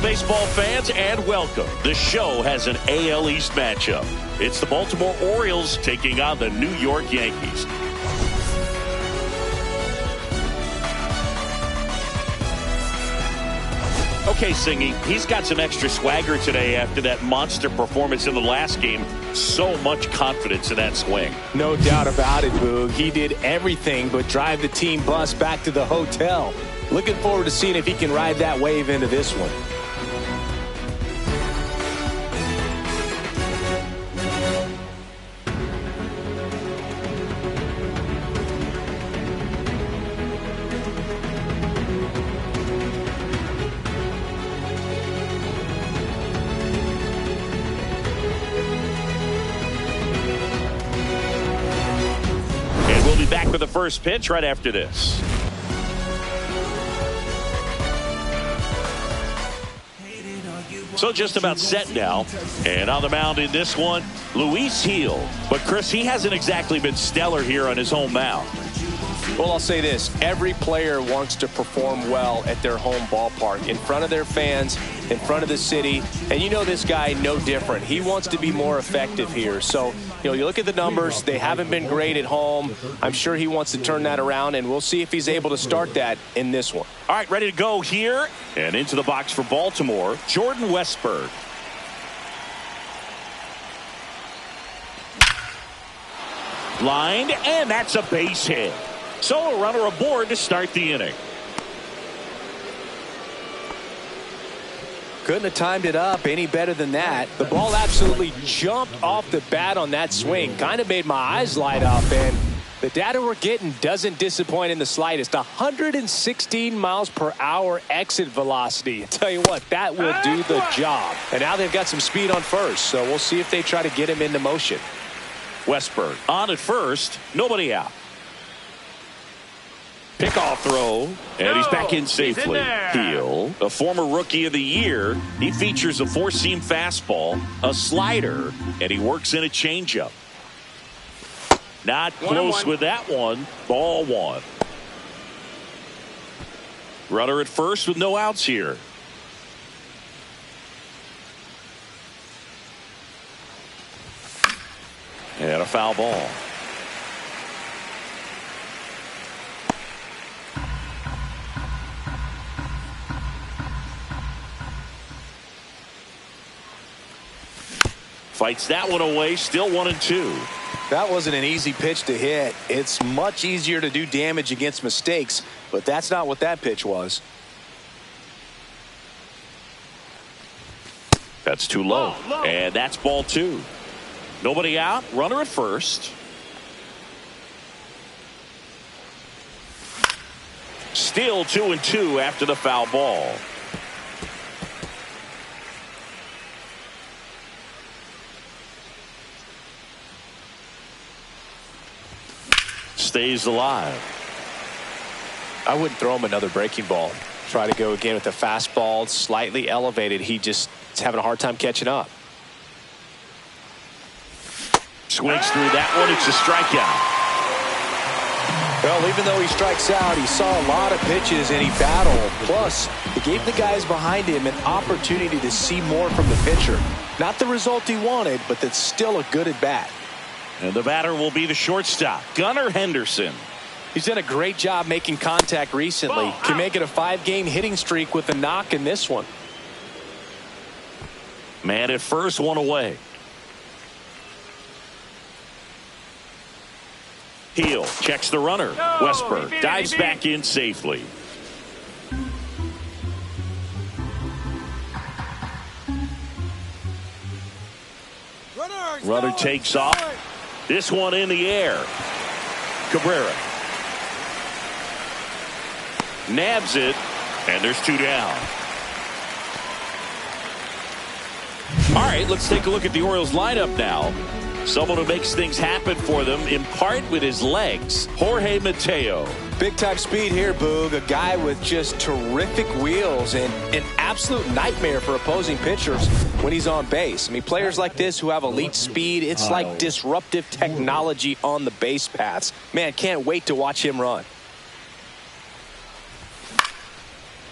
baseball fans, and welcome. The show has an AL East matchup. It's the Baltimore Orioles taking on the New York Yankees. Okay, Singy, he's got some extra swagger today after that monster performance in the last game. So much confidence in that swing. No doubt about it, Boog. He did everything but drive the team bus back to the hotel. Looking forward to seeing if he can ride that wave into this one. Back with the first pitch right after this. So just about set now. And on the mound in this one, Luis Gil. But Chris, he hasn't exactly been stellar here on his home mound. Well, I'll say this. Every player wants to perform well at their home ballpark, in front of their fans, in front of the city. And you know this guy no different. He wants to be more effective here. So, you look at the numbers. They haven't been great at home. I'm sure he wants to turn that around, and we'll see if he's able to start that in this one. All right, ready to go here. And into the box for Baltimore, Jordan Westburg. Lined, and that's a base hit. So a runner aboard to start the inning. Couldn't have timed it up any better than that. The ball absolutely jumped off the bat on that swing. Kind of made my eyes light up, and the data we're getting doesn't disappoint in the slightest. 116 miles per hour exit velocity. I tell you what, that will do the job. And now they've got some speed on first, so we'll see if they try to get him into motion. Westburg on at first, nobody out. Pickoff throw, and he's back in safely. Gil, a former rookie of the year, he features a four-seam fastball, a slider, and he works in a changeup. Not close with that one. Ball one. Runner at first with no outs here. And a foul ball. Fights that one away, still 1-2. That wasn't an easy pitch to hit. It's much easier to do damage against mistakes, but that's not what that pitch was. That's too low. And that's ball two. Nobody out, runner at first. Still 2-2 after the foul ball. Stays alive. I wouldn't throw him another breaking ball. Try to go again with the fastball, slightly elevated. He just is having a hard time catching up. Swings through that one. It's a strikeout. Well, even though he strikes out, he saw a lot of pitches and he battled. Plus, it gave the guys behind him an opportunity to see more from the pitcher. Not the result he wanted, but that's still a good at bat. And the batter will be the shortstop, Gunnar Henderson. He's done a great job making contact recently. Can make it a 5-game hitting streak with a knock in this one. Man at first, one away. Gil checks the runner. Westburg dives back in safely. Runner takes off. This one in the air. Cabrera nabs it, and there's two down. All right, let's take a look at the Orioles lineup now. Someone who makes things happen for them, in part with his legs, Jorge Mateo. Big time speed here, Boog. A guy with just terrific wheels and an absolute nightmare for opposing pitchers when he's on base. I mean, players like this who have elite speed, it's like disruptive technology on the base paths. Man, can't wait to watch him run.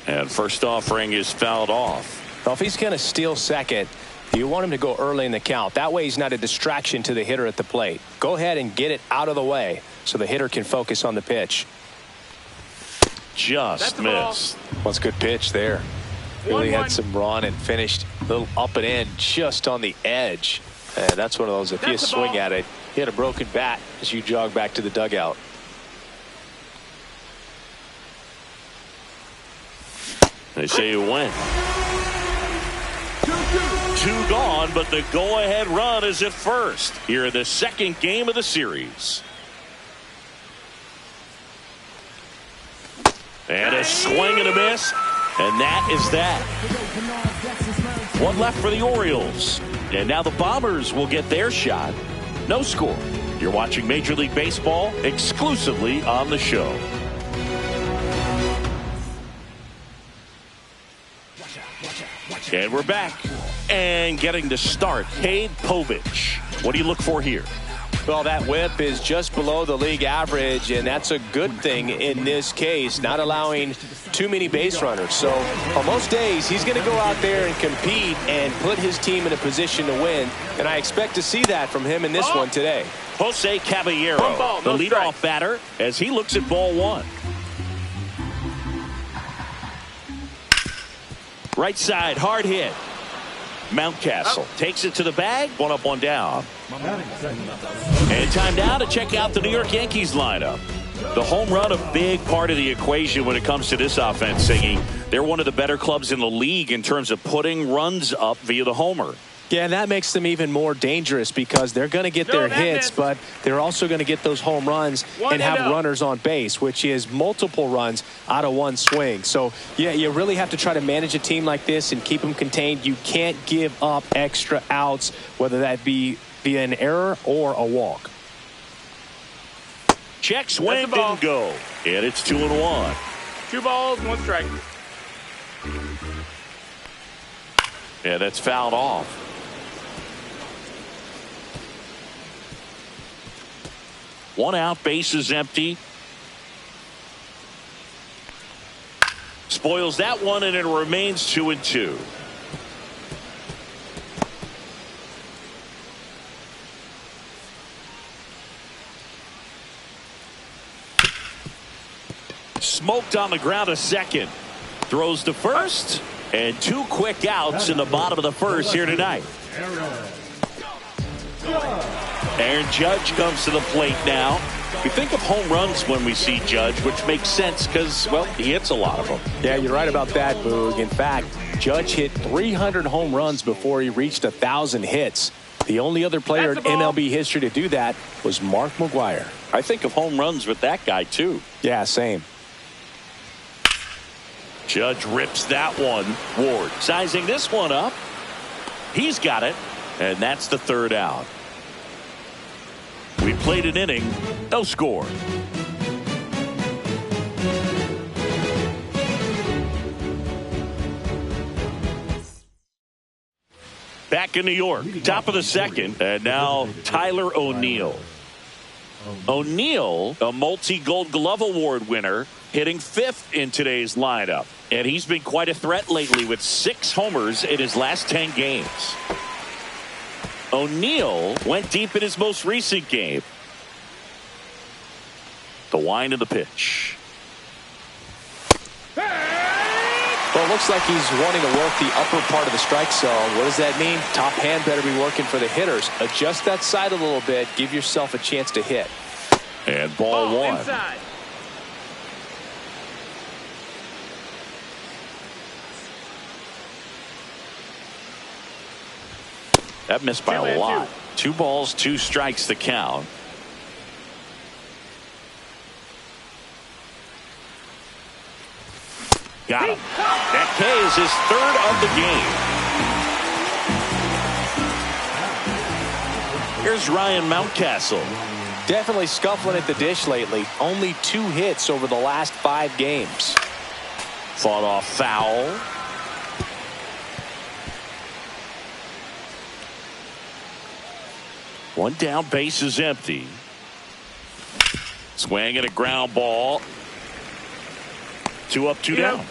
And first offering is fouled off. Well, if he's going to steal second, you want him to go early in the count. That way he's not a distraction to the hitter at the plate. Go ahead and get it out of the way so the hitter can focus on the pitch. Just missed. Well, it's a good pitch there. Really had some run and finished a little up and in just on the edge. And that's one of those, if you swing at it, you had a broken bat as you jog back to the dugout. They say you win. 2 gone, but the go-ahead run is at first here in the second game of the series. And a swing and a miss, and that is that. One left for the Orioles, and now the Bombers will get their shot. No score. You're watching Major League Baseball exclusively on the show. And we're back. And getting to start, Cade Povich. What do you look for here? Well, that whip is just below the league average, and that's a good thing in this case, not allowing too many base runners. So on most days, he's going to go out there and compete and put his team in a position to win, and I expect to see that from him in this one today. Jose Caballero, the leadoff batter, as he looks at ball 1. Right side, hard hit. Mountcastle takes it to the bag. 1 up, 1 down. And time now to check out the New York Yankees lineup. The home run, a big part of the equation when it comes to this offense, Siggy. They're one of the better clubs in the league in terms of putting runs up via the homer. Yeah, and that makes them even more dangerous because they're going to get their hits, but they're also going to get those home runs and have runners on base, which is multiple runs out of one swing. So, yeah, you really have to try to manage a team like this and keep them contained. You can't give up extra outs, whether that be via an error or a walk. Check swing, didn't go. And it's 2-1. 2 balls, 1 strike. Yeah, that's fouled off. One out, base is empty. Spoils that one, and it remains 2-2. Smoked on the ground to second. Throws to first, and 2 quick outs in the bottom of the first here tonight. Aaron Judge comes to the plate now. We think of home runs when we see Judge, which makes sense because, well, he hits a lot of them. Yeah, you're right about that, Boog. In fact, Judge hit 300 home runs before he reached 1,000 hits. The only other player in MLB history to do that was Mark McGwire. I think of home runs with that guy, too. Yeah, same. Judge rips that one. Ward sizing this one up. He's got it, and that's the 3rd out. We played an inning, no score. Back in New York, top of the second, and now Tyler O'Neill. O'Neill, a multi-Gold Glove Award winner, hitting 5th in today's lineup. And he's been quite a threat lately with 6 homers in his last 10 games. O'Neill went deep in his most recent game. The wind of the pitch. Well, it looks like he's wanting to work the upper part of the strike zone. What does that mean? Top hand better be working for the hitters. Adjust that side a little bit. Give yourself a chance to hit. And ball 1. Inside. That missed by a lot. 2 balls, 2 strikes to count. Got him. That K is his 3rd of the game. Here's Ryan Mountcastle. Definitely scuffling at the dish lately. Only 2 hits over the last 5 games. Fought off foul. One down, base is empty. Swing and a ground ball. 2 up, 2 down.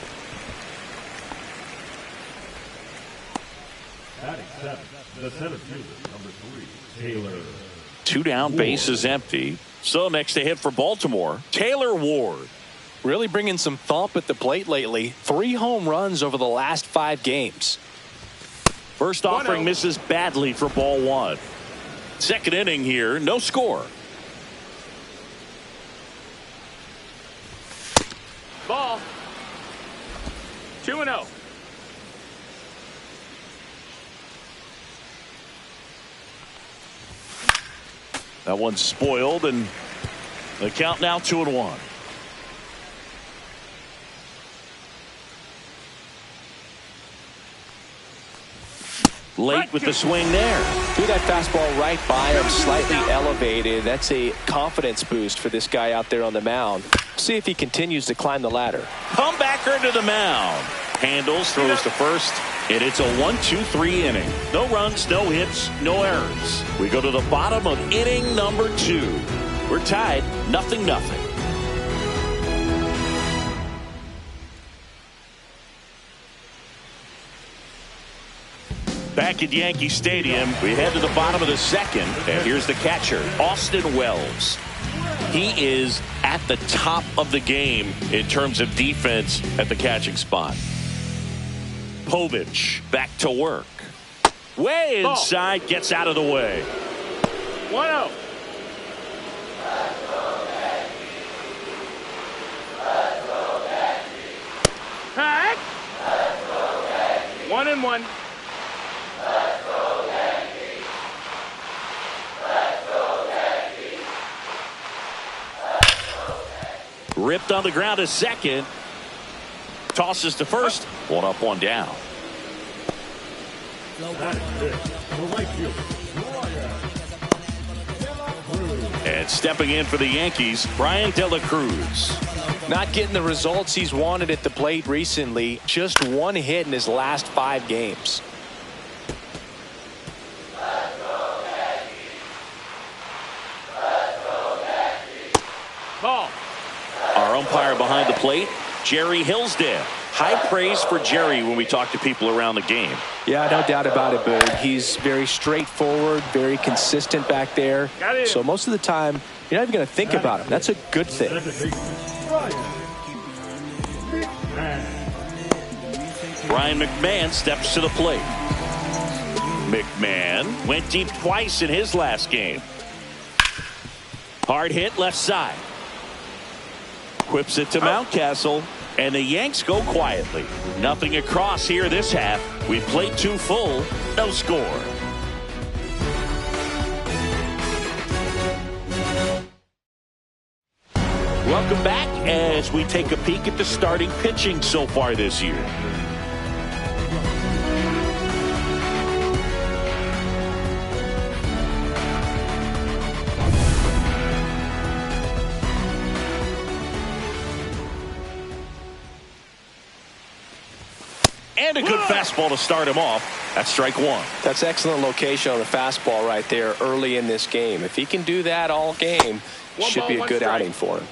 Batting seventh, the center fielder, number 3, Taylor. 2 down, bases empty. So next to hit for Baltimore, Taylor Ward. Really bringing some thump at the plate lately. 3 home runs over the last 5 games. First offering misses badly for ball 1. Second inning here, no score. Ball. 2-0. That one's spoiled, and the count now 2-1. Late with the swing there. Threw that fastball right by him, slightly elevated. That's a confidence boost for this guy out there on the mound. See if he continues to climb the ladder. Comebacker to the mound. Handles, throws to first, and it's a 1-2-3 inning. No runs, no hits, no errors. We go to the bottom of inning number 2. We're tied, 0-0. Back at Yankee Stadium, we head to the bottom of the second, and here's the catcher, Austin Wells. He is at the top of the game in terms of defense at the catching spot. Povich back to work. Way inside, gets out of the way. 1-0. Hack. 1-1. Ripped on the ground to second. Tosses to first. 1 up, 1 down. And stepping in for the Yankees, Brian De La Cruz. Not getting the results he's wanted at the plate recently. Just 1 hit in his last 5 games. Ball. Our umpire behind the plate, Jerry Hillsdale. High praise for Jerry when we talk to people around the game. Yeah, no doubt about it, Boog. He's very straightforward, very consistent back there. So most of the time, you're not even going to think about him. That's a good thing. Brian McMahon steps to the plate. McMahon went deep twice in his last game. Hard hit left side. Whips it to Mountcastle, and the Yanks go quietly. Nothing across here this half. We played 2 full, no score. Welcome back as we take a peek at the starting pitching so far this year. And a good fastball to start him off. That's strike 1. That's excellent location on the fastball right there early in this game. If he can do that all game, should be a good outing for him.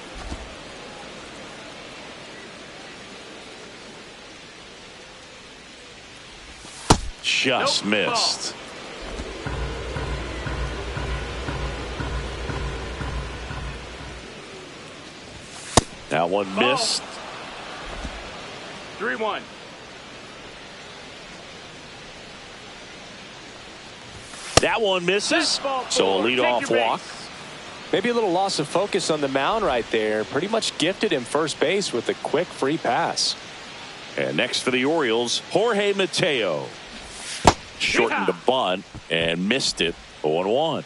Just missed. That one missed. 3-1. That one misses. So a leadoff walk. Maybe a little loss of focus on the mound right there. Pretty much gifted him first base with a quick free pass. And next for the Orioles, Jorge Mateo. Shortened a bunt and missed it. 0-1.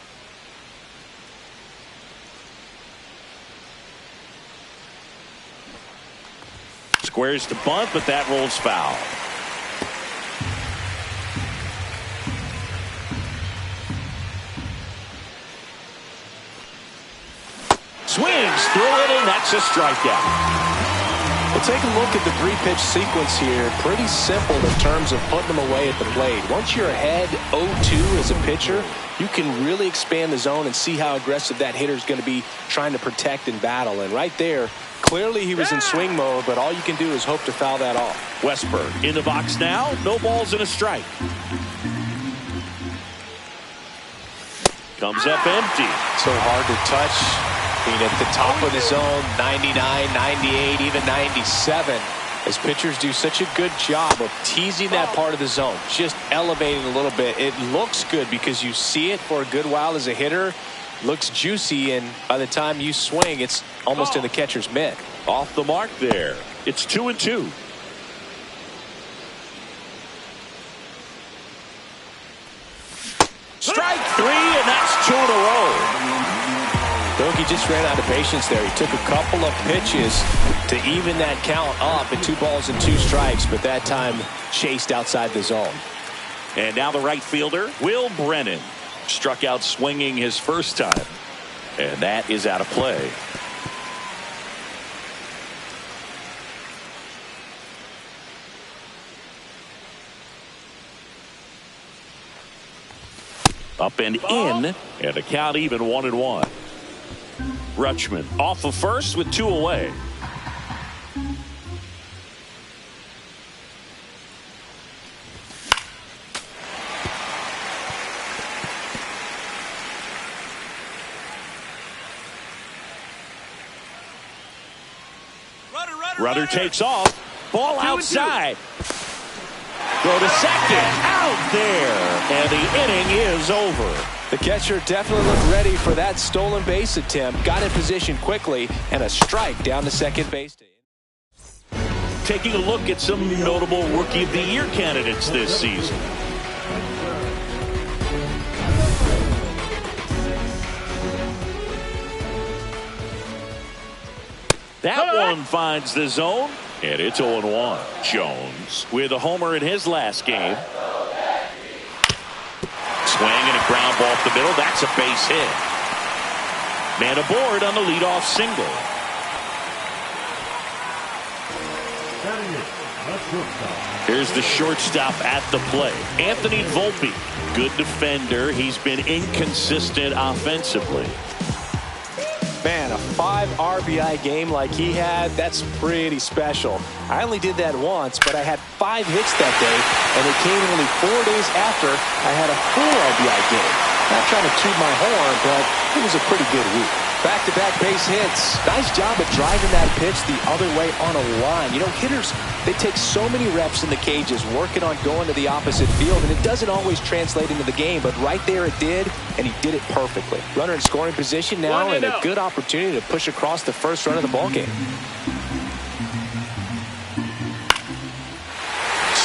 Squares to bunt, but that rolls foul. Swings through it, and that's a strikeout. Well, take a look at the 3-pitch sequence here. Pretty simple in terms of putting them away at the plate. Once you're ahead 0-2 as a pitcher, you can really expand the zone and see how aggressive that hitter is going to be trying to protect and battle. And right there, clearly he was in swing mode, but all you can do is hope to foul that off. Westberg in the box now. No balls and a strike. Comes up empty. So hard to touch. Being at the top of the zone, 99, 98, even 97. As pitchers do such a good job of teasing that part of the zone, just elevating a little bit. It looks good because you see it for a good while as a hitter. Looks juicy, and by the time you swing, it's almost in the catcher's mitt. Off the mark there. It's 2-2. Strike three, and that's 2 in a row. Doki just ran out of patience there. He took a couple of pitches to even that count up at 2 balls and 2 strikes, but that time chased outside the zone. And now the right fielder, Will Brennan, struck out swinging his first time, and that is out of play. Up and in, and the count even 1-1. Rutschman off of first with 2 away. Runner takes off. Ball outside. Throw to second. Out there. And the inning is over. The catcher definitely looked ready for that stolen base attempt. Got in position quickly, and a strike down to second base. Taking a look at some notable Rookie of the Year candidates this season. That one finds the zone, and it's 0-1. Jones with a homer in his last game. Swing and a ground ball up the middle. That's a base hit. Man aboard on the leadoff single. Here's the shortstop at the plate. Anthony Volpe, good defender. He's been inconsistent offensively. Man, a 5 RBI game like he had, that's pretty special. I only did that once, but I had 5 hits that day, and it came only 4 days after I had a 4 RBI game. Not trying to toot my horn, but it was a pretty good week. Back-to-back base hits. Nice job of driving that pitch the other way on a line. You know, hitters, they take so many reps in the cages working on going to the opposite field, and it doesn't always translate into the game, but right there it did, and he did it perfectly. Runner in scoring position now, and a good opportunity to push across the first run of the ballgame.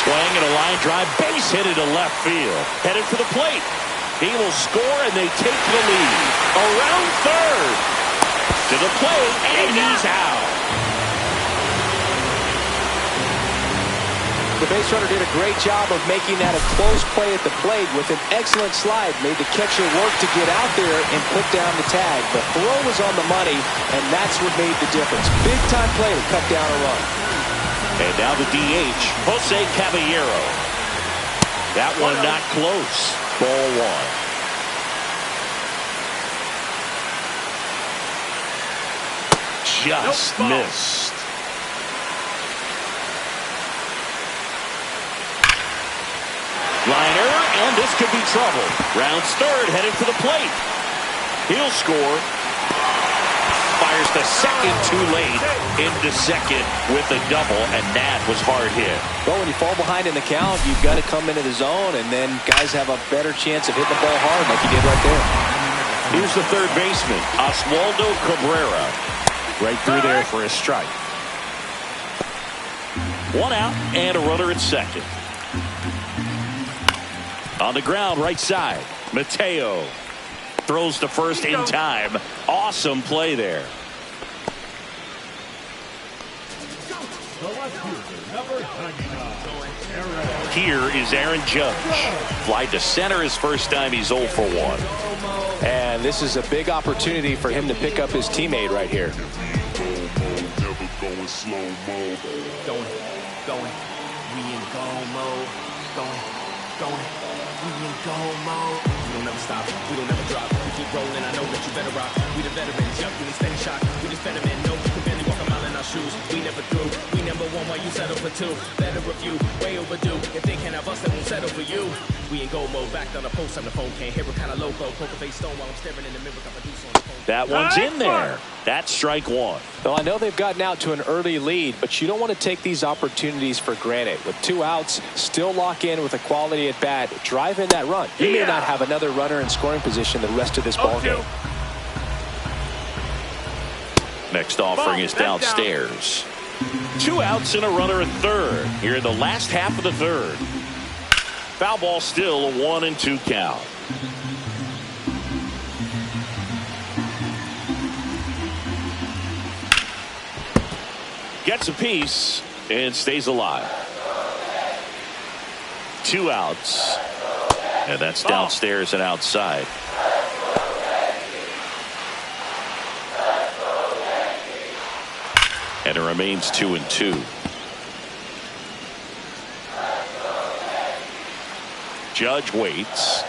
Swing and a line drive, base hit into left field. Headed for the plate. He will score, and they take the lead. Around third. To the plate, and he's out. The base runner did a great job of making that a close play at the plate with an excellent slide. Made the catcher work to get out there and put down the tag. The throw was on the money, and that's what made the difference. Big-time play to cut down a run. And now the DH, Jose Caballero. That one not close. Ball 1. Just missed. Liner, and this could be trouble. Rounds third, headed for the plate. He'll score. Fires the second too late into second with a double, and that was hard hit. Well, when you fall behind in the count, you've got to come into the zone, and then guys have a better chance of hitting the ball hard like he did right there. Here's the third baseman, Oswaldo Cabrera. Right through there for a strike. 1 out and a runner at second. On the ground, right side. Mateo throws to first in time. Awesome play there. Here is Aaron Judge. Fly to center his first time. He's 0 for 1. And this is a big opportunity for him to pick up his teammate right here. Going slow-mo. Going. We in go mode. Going. We in go mode. We don't ever stop. We don't ever drop. We keep rolling. I know that you better rock. We the veterans. Yup, we steady shot. We just better men. No, you can barely walk a mile in our shoes. We never through. We never number one while you settle for two. Better review, way overdue. If they can't have us, they won't settle for you. We in go mode, back on the post on the phone. Can't hear it, kinda loco. Poker face stone while I'm staring in the mirror. Got my deuce on the phone. That one's in there. That's strike one. Well, I know they've gotten out to an early lead, but you don't want to take these opportunities for granted. With 2 outs, still lock in with a quality at bat. Drive in that run. You may not have another runner in scoring position the rest of this ball game. Next offering is downstairs. 2 outs and a runner at third. Here in the last half of the third. Foul ball still, a 1-2 count. Gets a piece and stays alive. 2 outs. And that's downstairs and outside. And it remains 2-2. Judge waits.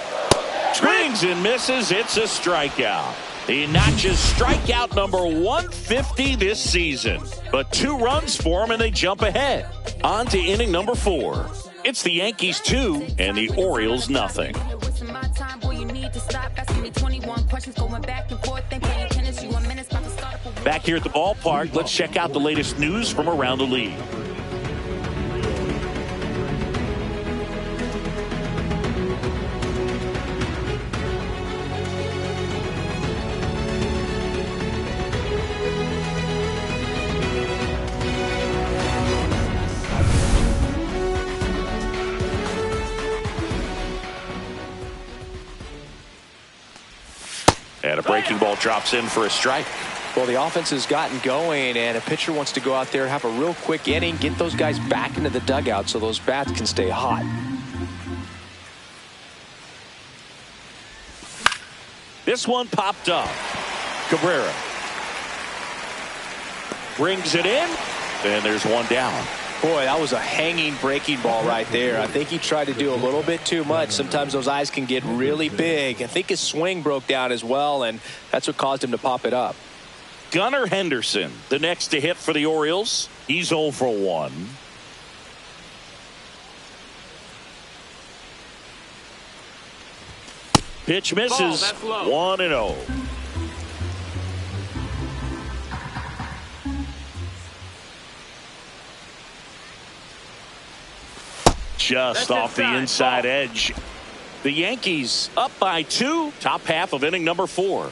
Swings and misses. It's a strikeout. He notches strikeout number 150 this season. But 2 runs for him and they jump ahead. On to inning number 4. It's the Yankees 2 and the Orioles nothing. Back here at the ballpark, let's check out the latest news from around the league. And a breaking ball drops in for a strike. Well, the offense has gotten going, and a pitcher wants to go out there, have a real quick inning, get those guys back into the dugout so those bats can stay hot. This one popped up. Cabrera brings it in, and there's one down. Boy, that was a hanging breaking ball right there. I think he tried to do a little bit too much. Sometimes those eyes can get really big. I think his swing broke down as well, and that's what caused him to pop it up. Gunnar Henderson, the next to hit for the Orioles. He's 0 for 1. Pitch misses. 1-0. Just off the inside edge. The Yankees up by 2. Top half of inning number 4.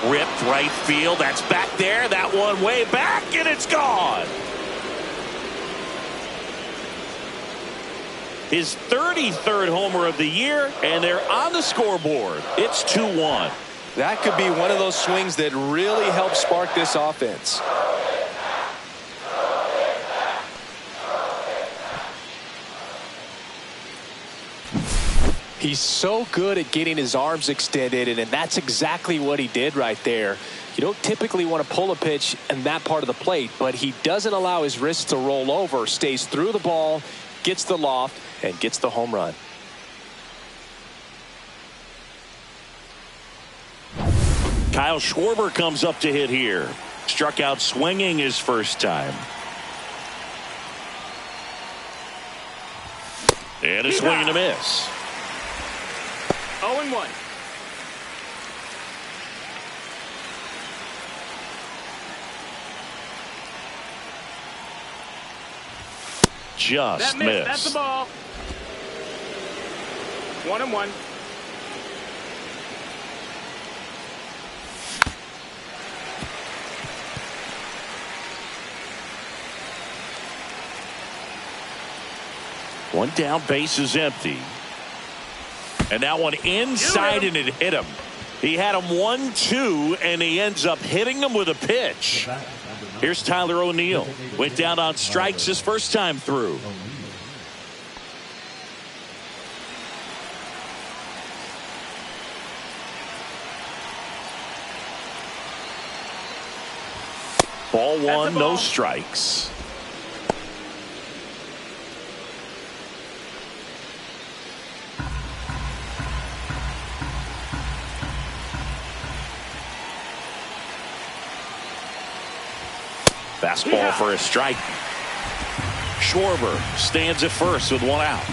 Ripped right field. That's back there. That one way back, and it's gone. His 33rd homer of the year, and they're on the scoreboard. It's 2-1. That could be one of those swings that really helps spark this offense. He's so good at getting his arms extended, and that's exactly what he did right there. You don't typically want to pull a pitch in that part of the plate, but he doesn't allow his wrists to roll over, stays through the ball, gets the loft, and gets the home run. Kyle Schwarber comes up to hit here. Struck out swinging his first time. And a swing and a miss. 0-1. Just missed. That's the ball. 1-1. One down, base is empty. And that one inside, and it hit him. He had him 1-2, and he ends up hitting him with a pitch. Here's Tyler O'Neill. Went down on strikes his first time through. Ball 1, no strikes. Fastball for a strike. Schwarber stands at first with one out.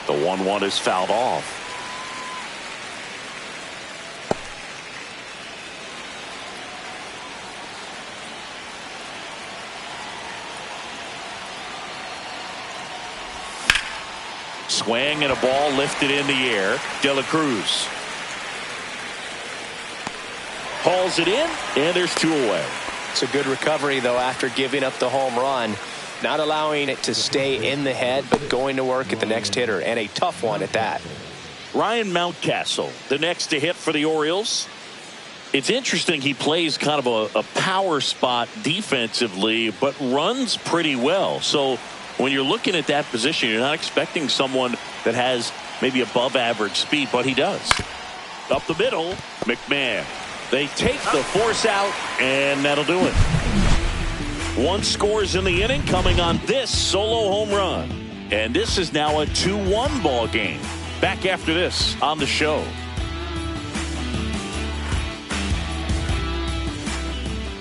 The 1-1 is fouled off. Swing and a ball lifted in the air. De La Cruz hauls it in, and there's two away. It's a good recovery, though, after giving up the home run. Not allowing it to stay in the head, but going to work at the next hitter, and a tough one at that. Ryan Mountcastle, the next to hit for the Orioles. It's interesting, he plays kind of a power spot defensively, but runs pretty well. So when you're looking at that position, you're not expecting someone that has maybe above average speed, but he does. Up the middle, McMahon. They take the force out, and that'll do it. One scores in the inning, coming on this solo home run. And this is now a 2-1 ball game. Back after this on the show.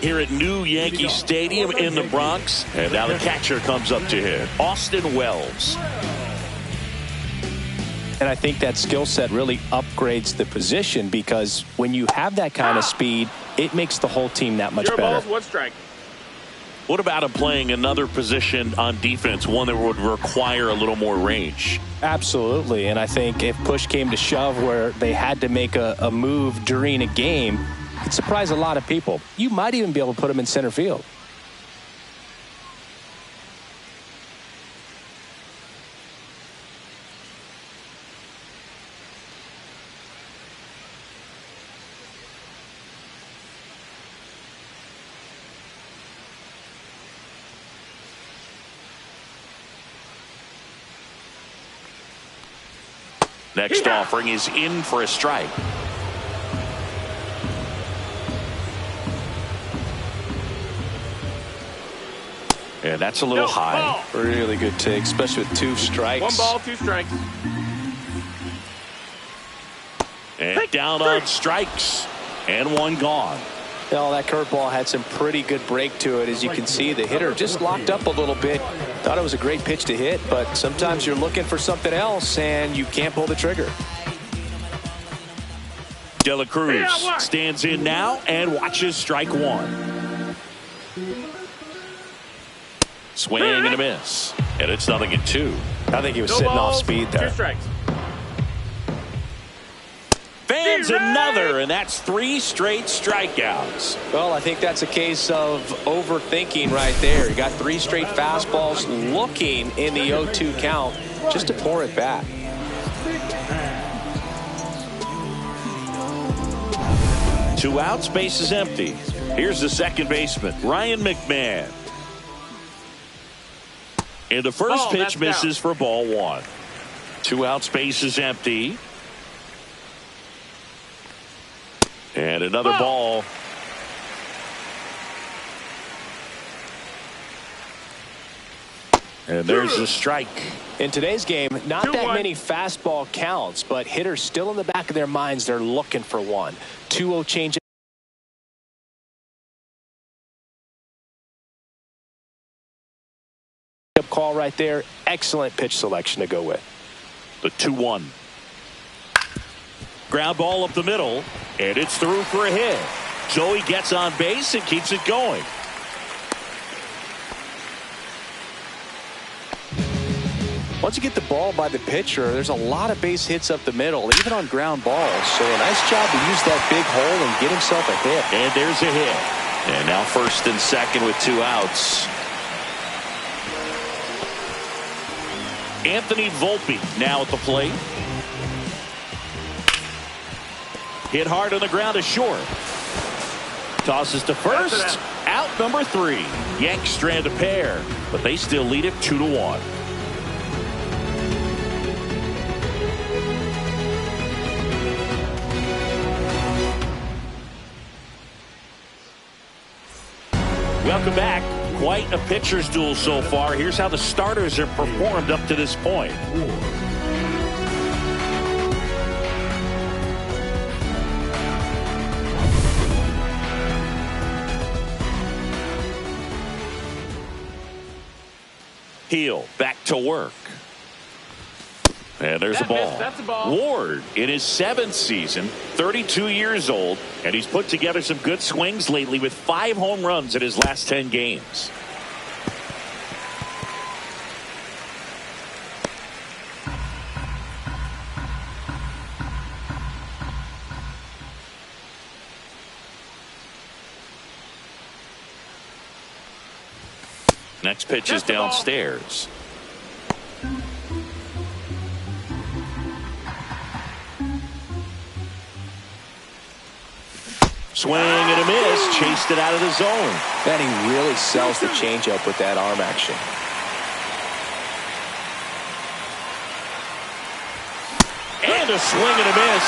Here at New Yankee Stadium in the Bronx. And now the catcher comes up to hit. Austin Wells. And I think that skill set really upgrades the position, because when you have that kind of speed, it makes the whole team that much better. Balls, one strike. What about him playing another position on defense, one that would require a little more range? Absolutely. And I think if push came to shove where they had to make a move during a game, it'd surprise a lot of people. You might even be able to put him in center field. Next offering is in for a strike. And that's a little high. Ball. Really good take, especially with two strikes. 1 ball, 2 strikes. And down on strikes. And one gone. Well, that curveball had some pretty good break to it. As you can see, the hitter just locked up a little bit. Thought it was a great pitch to hit, but sometimes you're looking for something else and you can't pull the trigger. De La Cruz stands in now and watches strike one. Swing and a miss. And it's 0-2. I think he was sitting off speed there. 2 strikes. Fans another, and that's 3 straight strikeouts. Well, I think that's a case of overthinking right there. You got 3 straight fastballs looking in the 0-2 count just to pour it back. Two outs, base is empty. Here's the second baseman, Ryan McMahon. And the first pitch misses for ball 1. 2 outs, base is empty. And another ball. And there's a strike. In today's game, not that 2-1. many fastball counts, but hitters still in the back of their minds, they're looking for one. 2-0 change. call right there. Excellent pitch selection to go with. The 2-1. Ground ball up the middle, and it's through for a hit. So he gets on base and keeps it going. Once you get the ball by the pitcher, there's a lot of base hits up the middle, even on ground balls. So a nice job to use that big hole and get himself a hit. And there's a hit. And now first and second with 2 outs. Anthony Volpe now at the plate. Hit hard on the ground to short. Tosses to first. Out number 3. Yanks strand a pair, but they still lead it 2-1. Welcome back. Quite a pitcher's duel so far. Here's how the starters have performed up to this point. Heel back to work. And there's a ball. That's a ball. Ward in his 7th season, 32 years old, and he's put together some good swings lately with 5 home runs in his last 10 games. Next pitch is downstairs. Swing and a miss. Chased it out of the zone. Man, he really sells the changeup with that arm action. And a swing and a miss.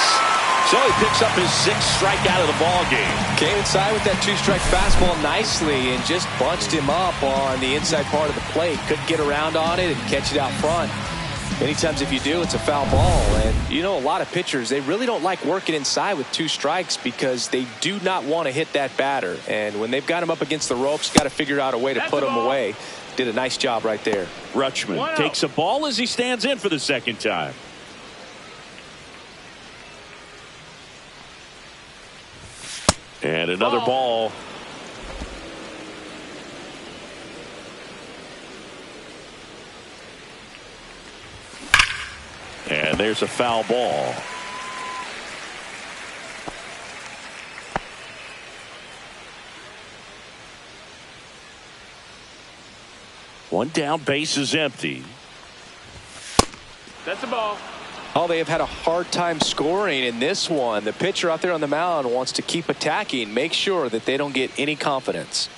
So he picks up his 6th strikeout of the ball game. Came inside with that 2-strike fastball nicely and just bunched him up on the inside part of the plate. Couldn't get around on it and catch it out front. Many times if you do, it's a foul ball. And you know, a lot of pitchers, they really don't like working inside with 2 strikes because they do not want to hit that batter. And when they've got him up against the ropes, got to figure out a way to put him away. Did a nice job right there. Rutschman takes a ball as he stands in for the 2nd time. And another ball. And there's a foul ball. One down, base is empty. That's a ball. Oh, they have had a hard time scoring in this one. The pitcher out there on the mound wants to keep attacking, make sure that they don't get any confidence.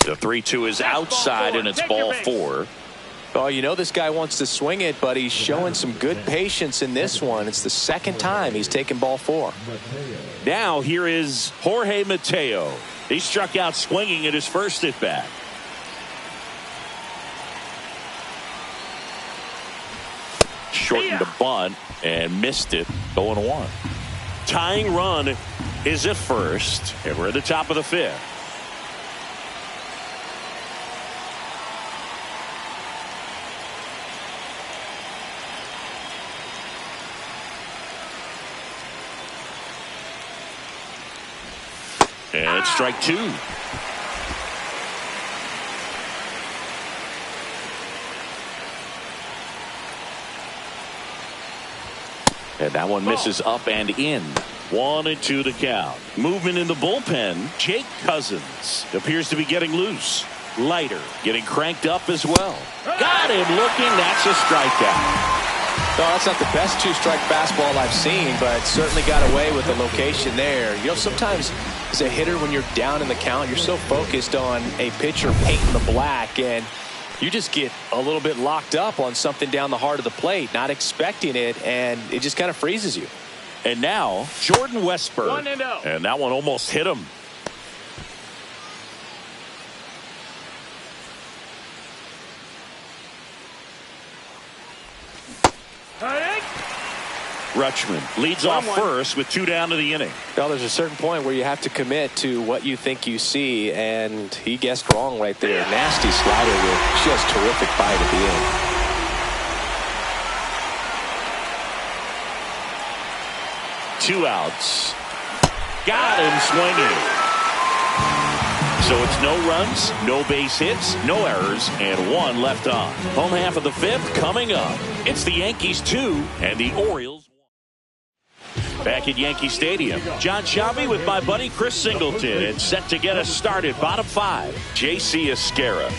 The 3-2 is outside, and it's ball 4. Oh, you know this guy wants to swing it, but he's showing some good patience in this one. It's the 2nd time he's taken ball 4. Now here is Jorge Mateo. He struck out swinging at his first at bat. Shortened a bunt and missed it. 0-1. Tying run is at first, and we're at the top of the 5th. And it's strike 2. And that one misses up and in. 1-2 the count. Movement in the bullpen. Jake Cousins appears to be getting loose. Leiter getting cranked up as well. Got him looking. That's a strikeout. No, that's not the best 2-strike fastball I've seen, but certainly got away with the location there. You know, sometimes as a hitter, when you're down in the count, you're so focused on a pitcher painting the black, and You just get a little bit locked up on something down the heart of the plate, not expecting it, and it just kind of freezes you. And now, Jordan Westburg. 1-0. And that one almost hit him. Rutschman leads off first with 2 down to the inning. Well, there's a certain point where you have to commit to what you think you see, and he guessed wrong right there. Nasty slider with just terrific bite at the end. 2 outs. Got him swinging. So it's no runs, no base hits, no errors, and 1 left on. Home half of the 5th coming up. It's the Yankees 2 and the Orioles 1. Back at Yankee Stadium, John Shelby with my buddy Chris Singleton and set to get us started. Bottom 5, J.C. Esquera.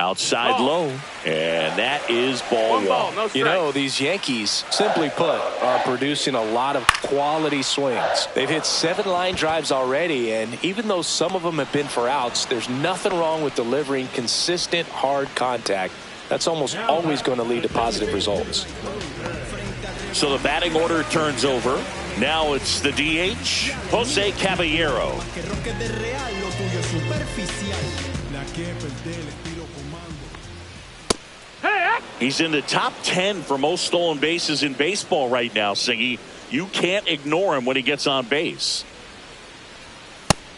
Outside low, and that is ball 1. No you know, these Yankees, simply put, are producing a lot of quality swings. They've hit 7 line drives already, and even though some of them have been for outs, there's nothing wrong with delivering consistent, hard contact. That's almost always going to lead to positive results. So the batting order turns over. Now it's the DH, Jose Caballero. He's in the top 10 for most stolen bases in baseball right now, Singy. You can't ignore him when he gets on base.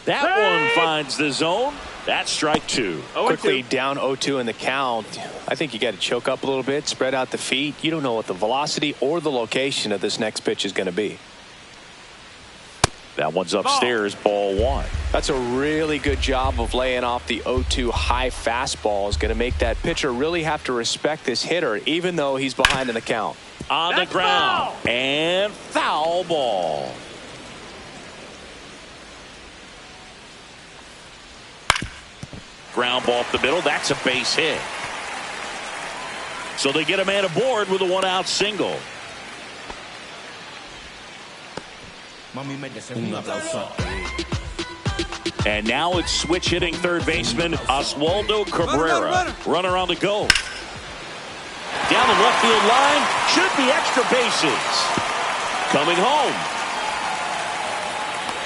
That one finds the zone. That's strike 2. Quickly down 0-2 in the count. I think you got to choke up a little bit, spread out the feet. You don't know what the velocity or the location of this next pitch is going to be. That one's upstairs, ball 1. That's a really good job of laying off the 0-2 high fastball. Is going to make that pitcher really have to respect this hitter, even though he's behind in the count. On the ground. And foul ball. Ground ball up the middle. That's a base hit. So they get a man aboard with a 1-out single. And now it's switch hitting third baseman Oswaldo Cabrera. Runner on the go. Down the left field line. Should be extra bases. Coming home.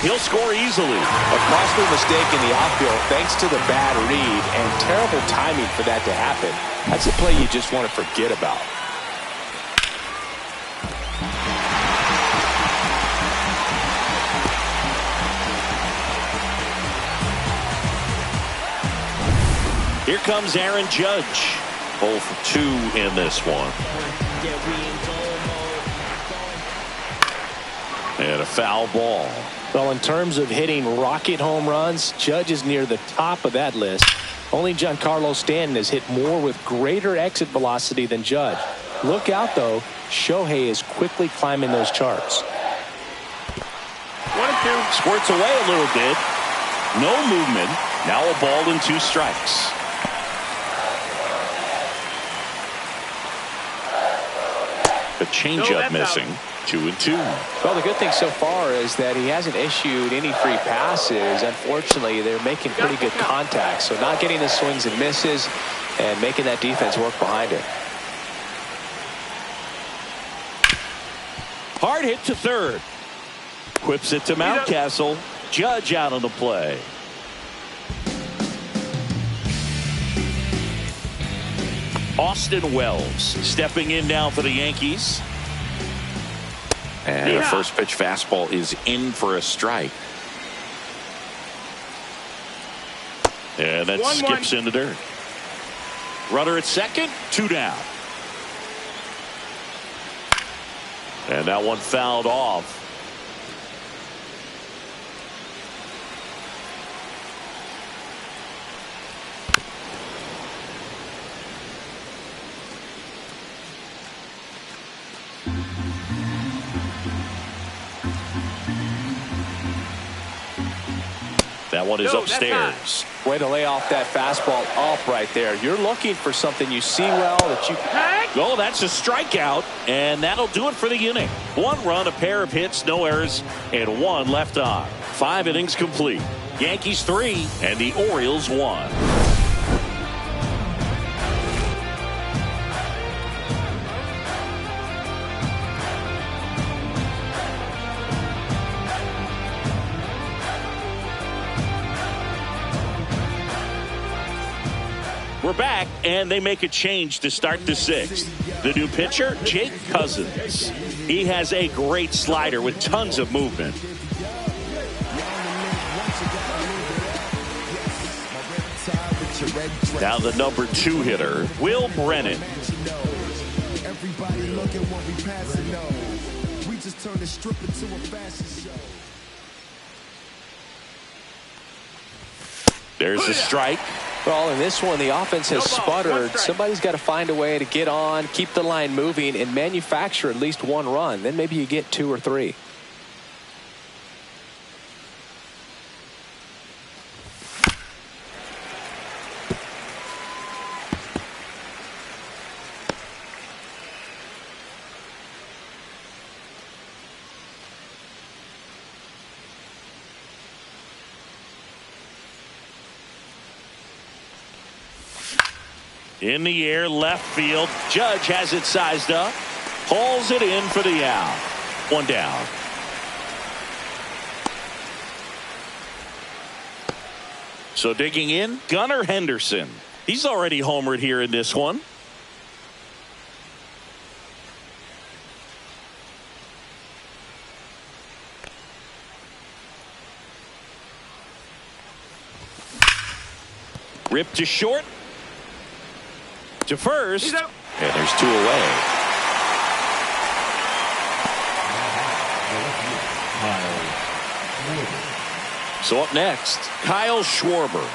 He'll score easily. A costly mistake in the outfield thanks to the bad read and terrible timing for that to happen. That's a play you just want to forget about. Here comes Aaron Judge. 0 for 2 in this one. And a foul ball. Well, in terms of hitting rocket home runs, Judge is near the top of that list. Only Giancarlo Stanton has hit more with greater exit velocity than Judge. Look out, though. Shohei is quickly climbing those charts. 1-2. Squirts away a little bit. No movement. Now a ball and 2 strikes. The changeup missing. 2-2. Well, the good thing so far is that he hasn't issued any free passes. Unfortunately, they're making pretty good contact. So not getting the swings and misses and making that defense work behind it. Hard hit to third. Whips it to Mountcastle. Judge out on the play. Austin Wells stepping in now for the Yankees. And the first pitch fastball is in for a strike. And that skips in the dirt. Runner at second, 2 down. And that one fouled off. That one is upstairs. Way to lay off that fastball up right there. You're looking for something you see well that you Oh, that's a strikeout, and that'll do it for the inning. 1 run, a pair of hits, no errors, and 1 left on. 5 innings complete. Yankees 3 and the Orioles 1. We're back, and they make a change to start the 6th. The new pitcher, Jake Cousins. He has a great slider with tons of movement. Now the number 2 hitter, Will Brennan. Everybody look at what we passing on. We just turned the strip into a fashion show. There's a strike. Well, in this one, the offense has sputtered. Somebody's got to find a way to get on, keep the line moving, and manufacture at least 1 run. Then maybe you get 2 or 3. In the air, left field. Judge has it sized up. Hauls it in for the out. 1 down. So digging in, Gunnar Henderson. He's already homered here in this one. Ripped to short. To first, and there's 2 away. So up next, Kyle Schwarber.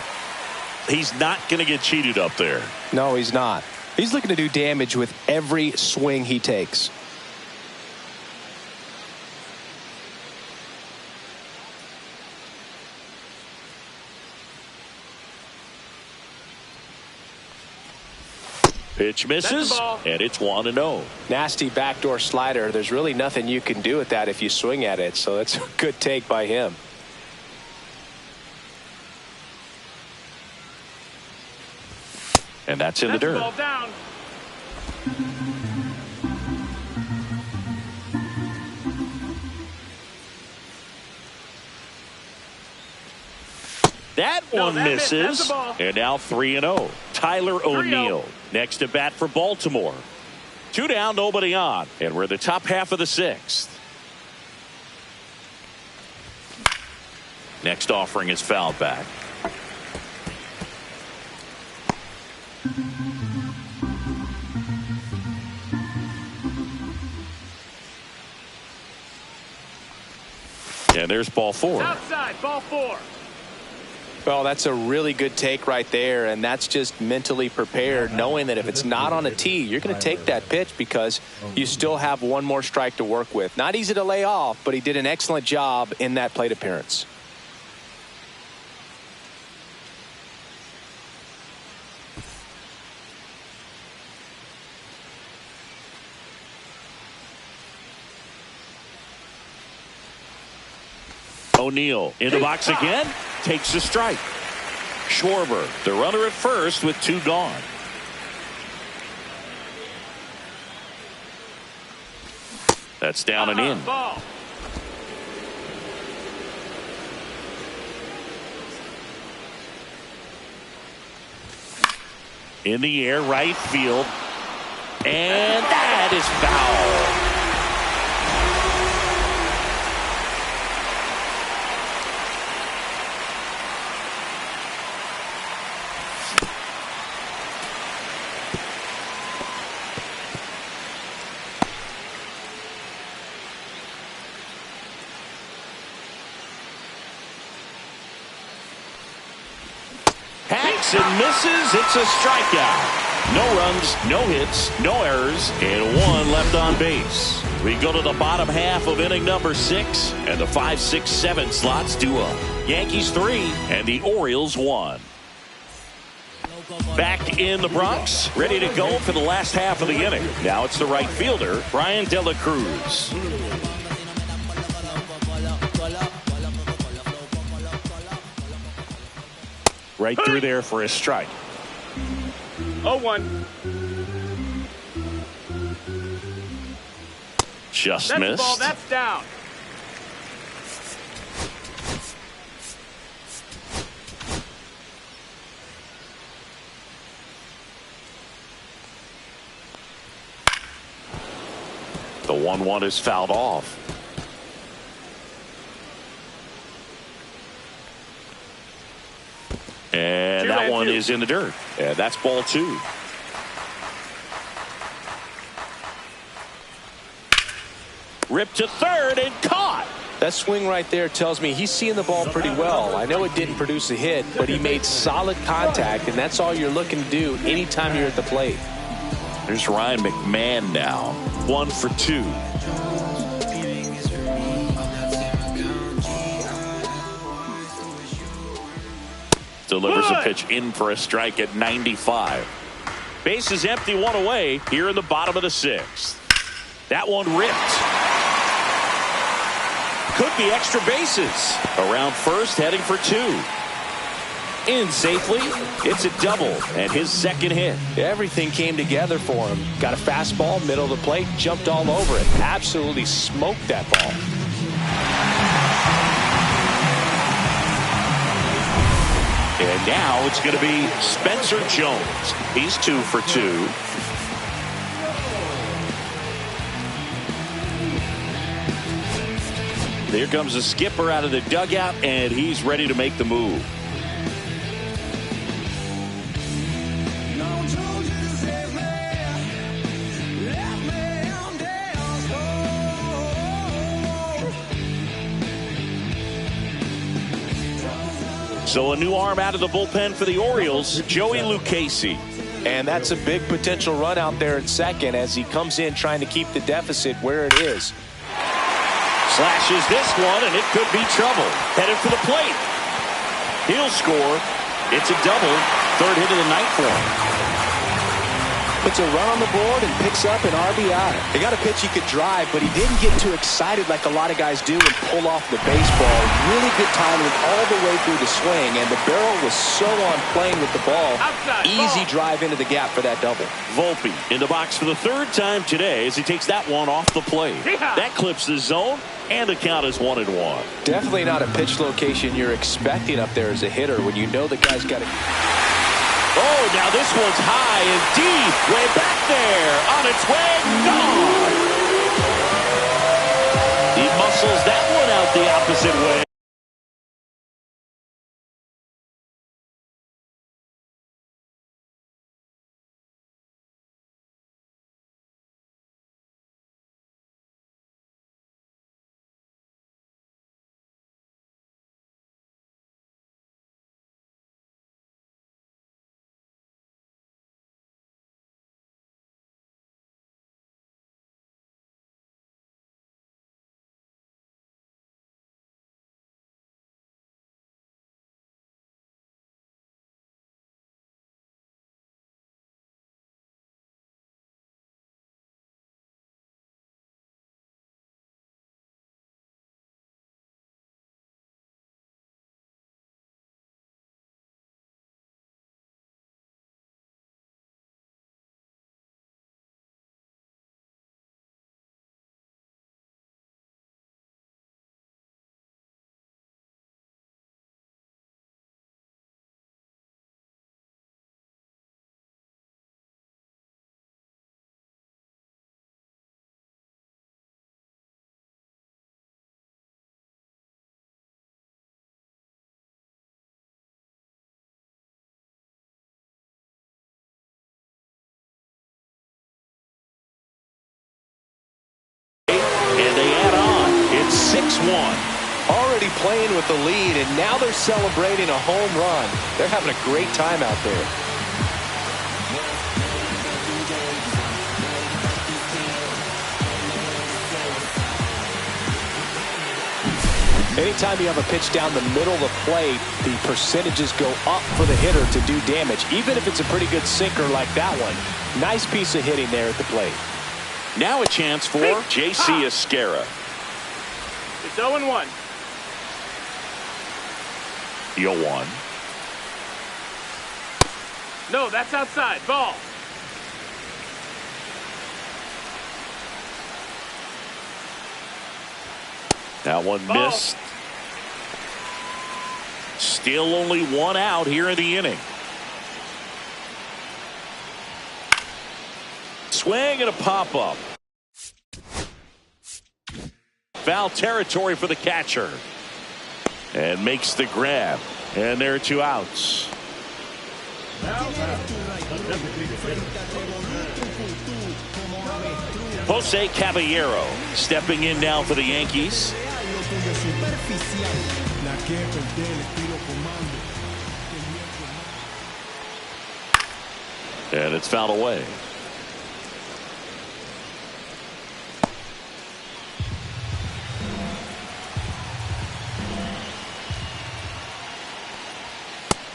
He's not going to get cheated up there. No, he's not. He's looking to do damage with every swing he takes. Pitch misses, and it's 1-0. Nasty backdoor slider. There's really nothing you can do with that if you swing at it. So that's a good take by him. And that's in the dirt. Ball down. That one misses. And now 3-0. Tyler O'Neill next to bat for Baltimore. 2 down, nobody on. And we're the top half of the 6th. Next offering is fouled back. And there's ball 4. Outside, ball 4. Well, that's a really good take right there, and that's just mentally prepared, knowing that if it's not on a tee, you're going to take that pitch because you still have 1 more strike to work with. Not easy to lay off, but he did an excellent job in that plate appearance. O'Neill in the box again, takes a strike. Schwarber, the runner at first with 2 gone. That's down and in. Ball. In the air, right field. And that is foul. And misses. It's a strikeout. No runs, no hits, no errors, and 1 left on base. We go to the bottom half of inning number 6, and the 5, 6, 7 slots do up. Yankees 3 and the Orioles 1. Back in the Bronx, ready to go for the last half of the inning. Now it's the right fielder, Brian De La Cruz. Right through there for a strike. 0-1. Just That's missed. ball. That's down. The 1-1 is fouled off. And that one is in the dirt. And that's ball 2. Ripped to third and caught. That swing right there tells me he's seeing the ball pretty well. I know it didn't produce a hit, but he made solid contact, and that's all you're looking to do anytime you're at the plate. There's Ryan McMahon now. 1 for 2. Delivers a pitch in for a strike at 95. Base is empty, 1 away here in the bottom of the 6th. That one ripped. Could be extra bases. Around first, heading for 2. In safely. It's a double and his second hit. Everything came together for him. Got a fastball, middle of the plate, jumped all over it. Absolutely smoked that ball. And now it's going to be Spencer Jones. He's 2 for 2. There comes the skipper out of the dugout, and he's ready to make the move. So a new arm out of the bullpen for the Orioles, Joey Lucchesi. And that's a big potential run out there at second as he comes in trying to keep the deficit where it is. Slashes this one, and it could be trouble. Headed for the plate. He'll score. It's a double. 3rd hit of the night for him. Puts a run on the board and picks up an RBI. They got a pitch he could drive, but he didn't get too excited like a lot of guys do and pull off the baseball. Really good timing all the way through the swing, and the barrel was so on playing with the ball. Outside, Easy ball. Drive into the gap for that double. Volpe in the box for the 3rd time today as he takes that one off the plate. Yeehaw. That clips the zone, and the count is 1-1. Definitely not a pitch location you're expecting up there as a hitter when you know the guy's got it. Oh, now this one's high and deep. Way back there. On its way. Gone. He muscles that one out the opposite way. And they add on. It's 6-1. Already playing with the lead, and now they're celebrating a home run. They're having a great time out there. Anytime you have a pitch down the middle of the plate, the percentages go up for the hitter to do damage, even if it's a pretty good sinker like that one. Nice piece of hitting there at the plate. Now a chance for J.C. Esquera. It's 0-1. The 0-1. No, that's outside. Ball. That one missed. Still only one out here in the inning. Swing and a pop-up. Foul territory for the catcher. And makes the grab. And there are 2 outs. Jose Caballero stepping in now for the Yankees. And it's fouled away.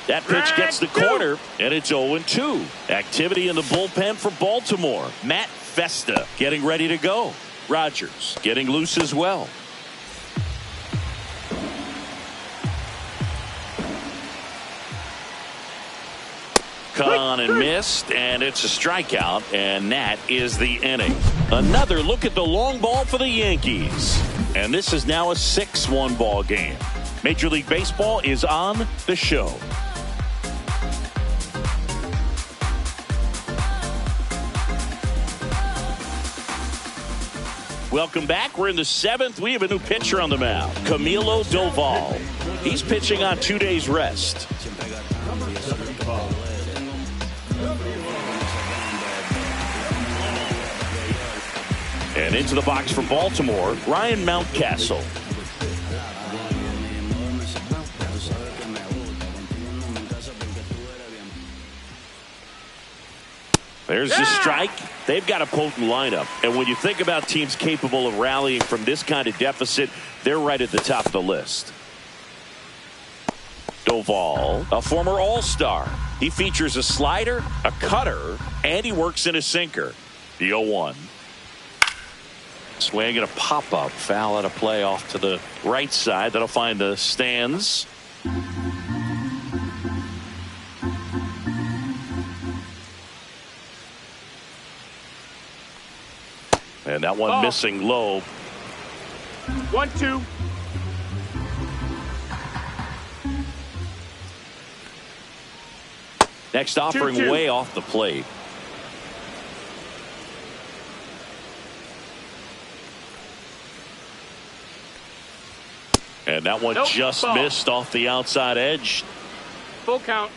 That pitch gets the corner, and it's 0-2. Activity in the bullpen for Baltimore. Matt Festa getting ready to go. Rogers getting loose as well. Cut on and missed, and it's a strikeout, and that is the inning. Another look at the long ball for the Yankees. And this is now a 6-1 ball game. Major League Baseball is on the show. Welcome back. We're in the 7th. We have a new pitcher on the mound, Camilo Doval. He's pitching on 2 days rest. And into the box for Baltimore, Ryan Mountcastle. There's the strike. They've got a potent lineup. And when you think about teams capable of rallying from this kind of deficit, they're right at the top of the list. Doval, a former All-Star. He features a slider, a cutter, and he works in a sinker. The 0-1. Swing and a pop-up. Foul out of play off to the right side. That'll find the stands. And that one missing low. 1-2. Next offering 2-2. way off the plate. And that one just missed off the outside edge. Full count.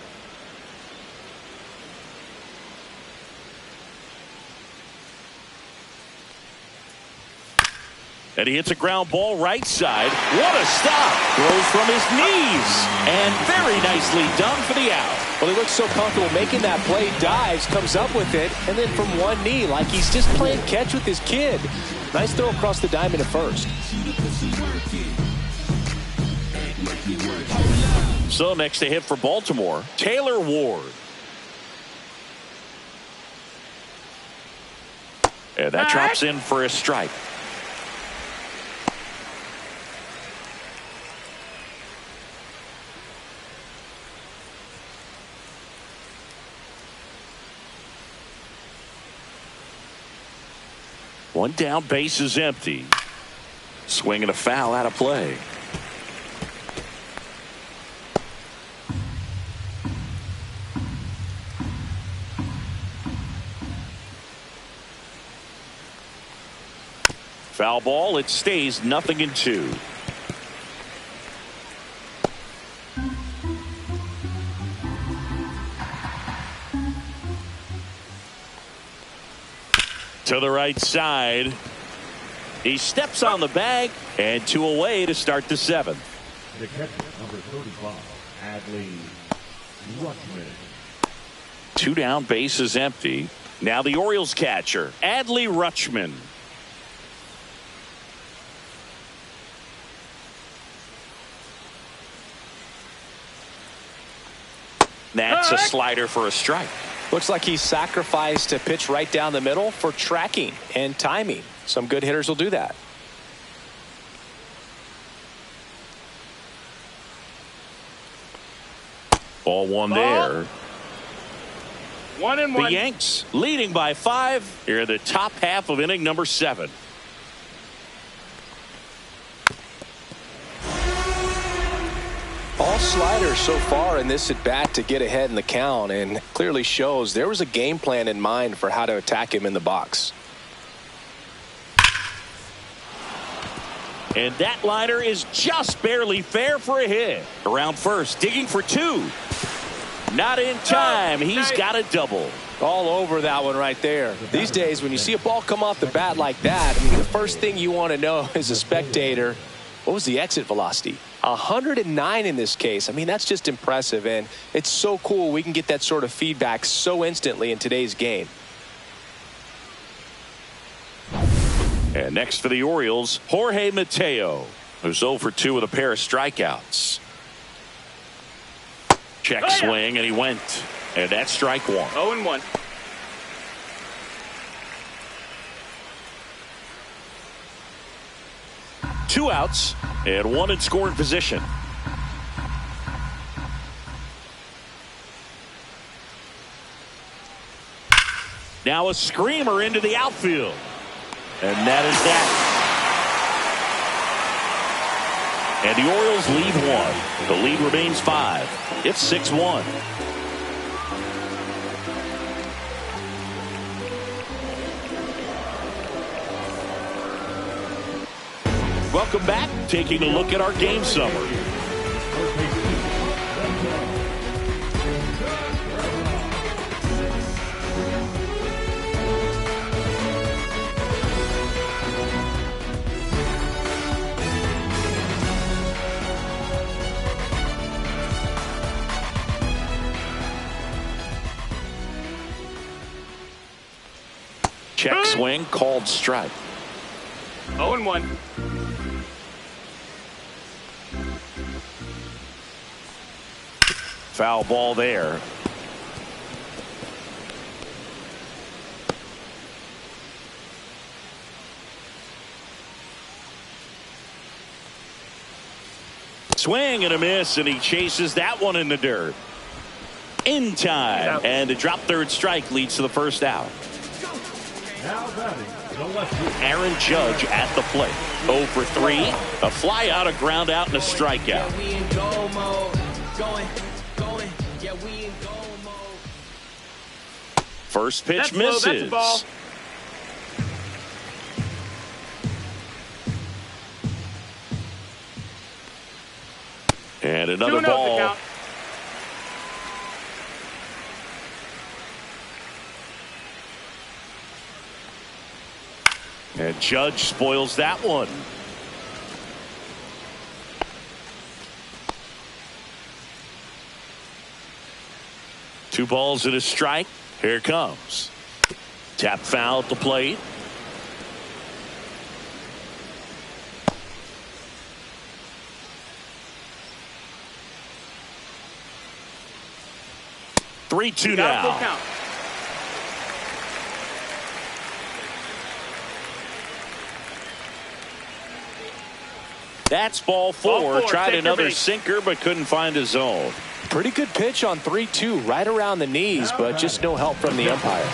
And he hits a ground ball right side. What a stop. Throws from his knees. And very nicely done for the out. Well, he looks so comfortable making that play. Dives, comes up with it, and then from one knee, like he's just playing catch with his kid. Nice throw across the diamond at first. So next to hit for Baltimore, Taylor Ward. And that drops in for a strike. One down, base is empty. Swinging a foul out of play. Foul ball. It stays 0-2. To the right side. He steps on the bag, and 2 away to start the 7th. The catcher, number 35, Adley Rutschman. 2 down, base is empty. Now the Orioles catcher, Adley Rutschman. That's a slider for a strike. Looks like he sacrificed a pitch right down the middle for tracking and timing. Some good hitters will do that. Ball one there. 1-1. The Yanks leading by 5 here in the top half of inning number 7. All sliders so far in this at bat to get ahead in the count, and clearly shows there was a game plan in mind for how to attack him in the box. And that liner is just barely fair for a hit. Around first, digging for 2. Not in time. He's got a double. All over that one right there. These days, when you see a ball come off the bat like that, I mean, the first thing you want to know as a spectator, what was the exit velocity? 109 in this case. I mean, that's just impressive, and it's so cool we can get that sort of feedback so instantly in today's game. And next for the Orioles, Jorge Mateo, who's 0 for 2 with a pair of strikeouts. Check swing, and he went. And that's strike 1. 0-1. Two outs and 1 in scoring position. Now a screamer into the outfield. And that is that. And the Orioles lead 1. The lead remains 5. It's 6-1. Welcome back. Taking a look at our game summary. Check swing, called strike. 0-1. Foul ball there. Swing and a miss, and he chases that one in the dirt. In time, and the drop third strike leads to the first out. Now batting, the lefty. Aaron Judge at the plate. 0 for 3. A fly out, a ground out, and a strikeout. We in goal mode. Going. Yeah, we in goal mode. First pitch That's misses. low, that's a ball. And another 2-0 ball. the count. And Judge spoils that one. Two balls and a strike. Here it comes. Tap foul at the plate. Three-two Got a full now. count. That's ball Ball 4. four, Tried take your another base. sinker, but couldn't find a zone. Pretty good pitch on 3-2, right around the knees, but just no help from the umpire.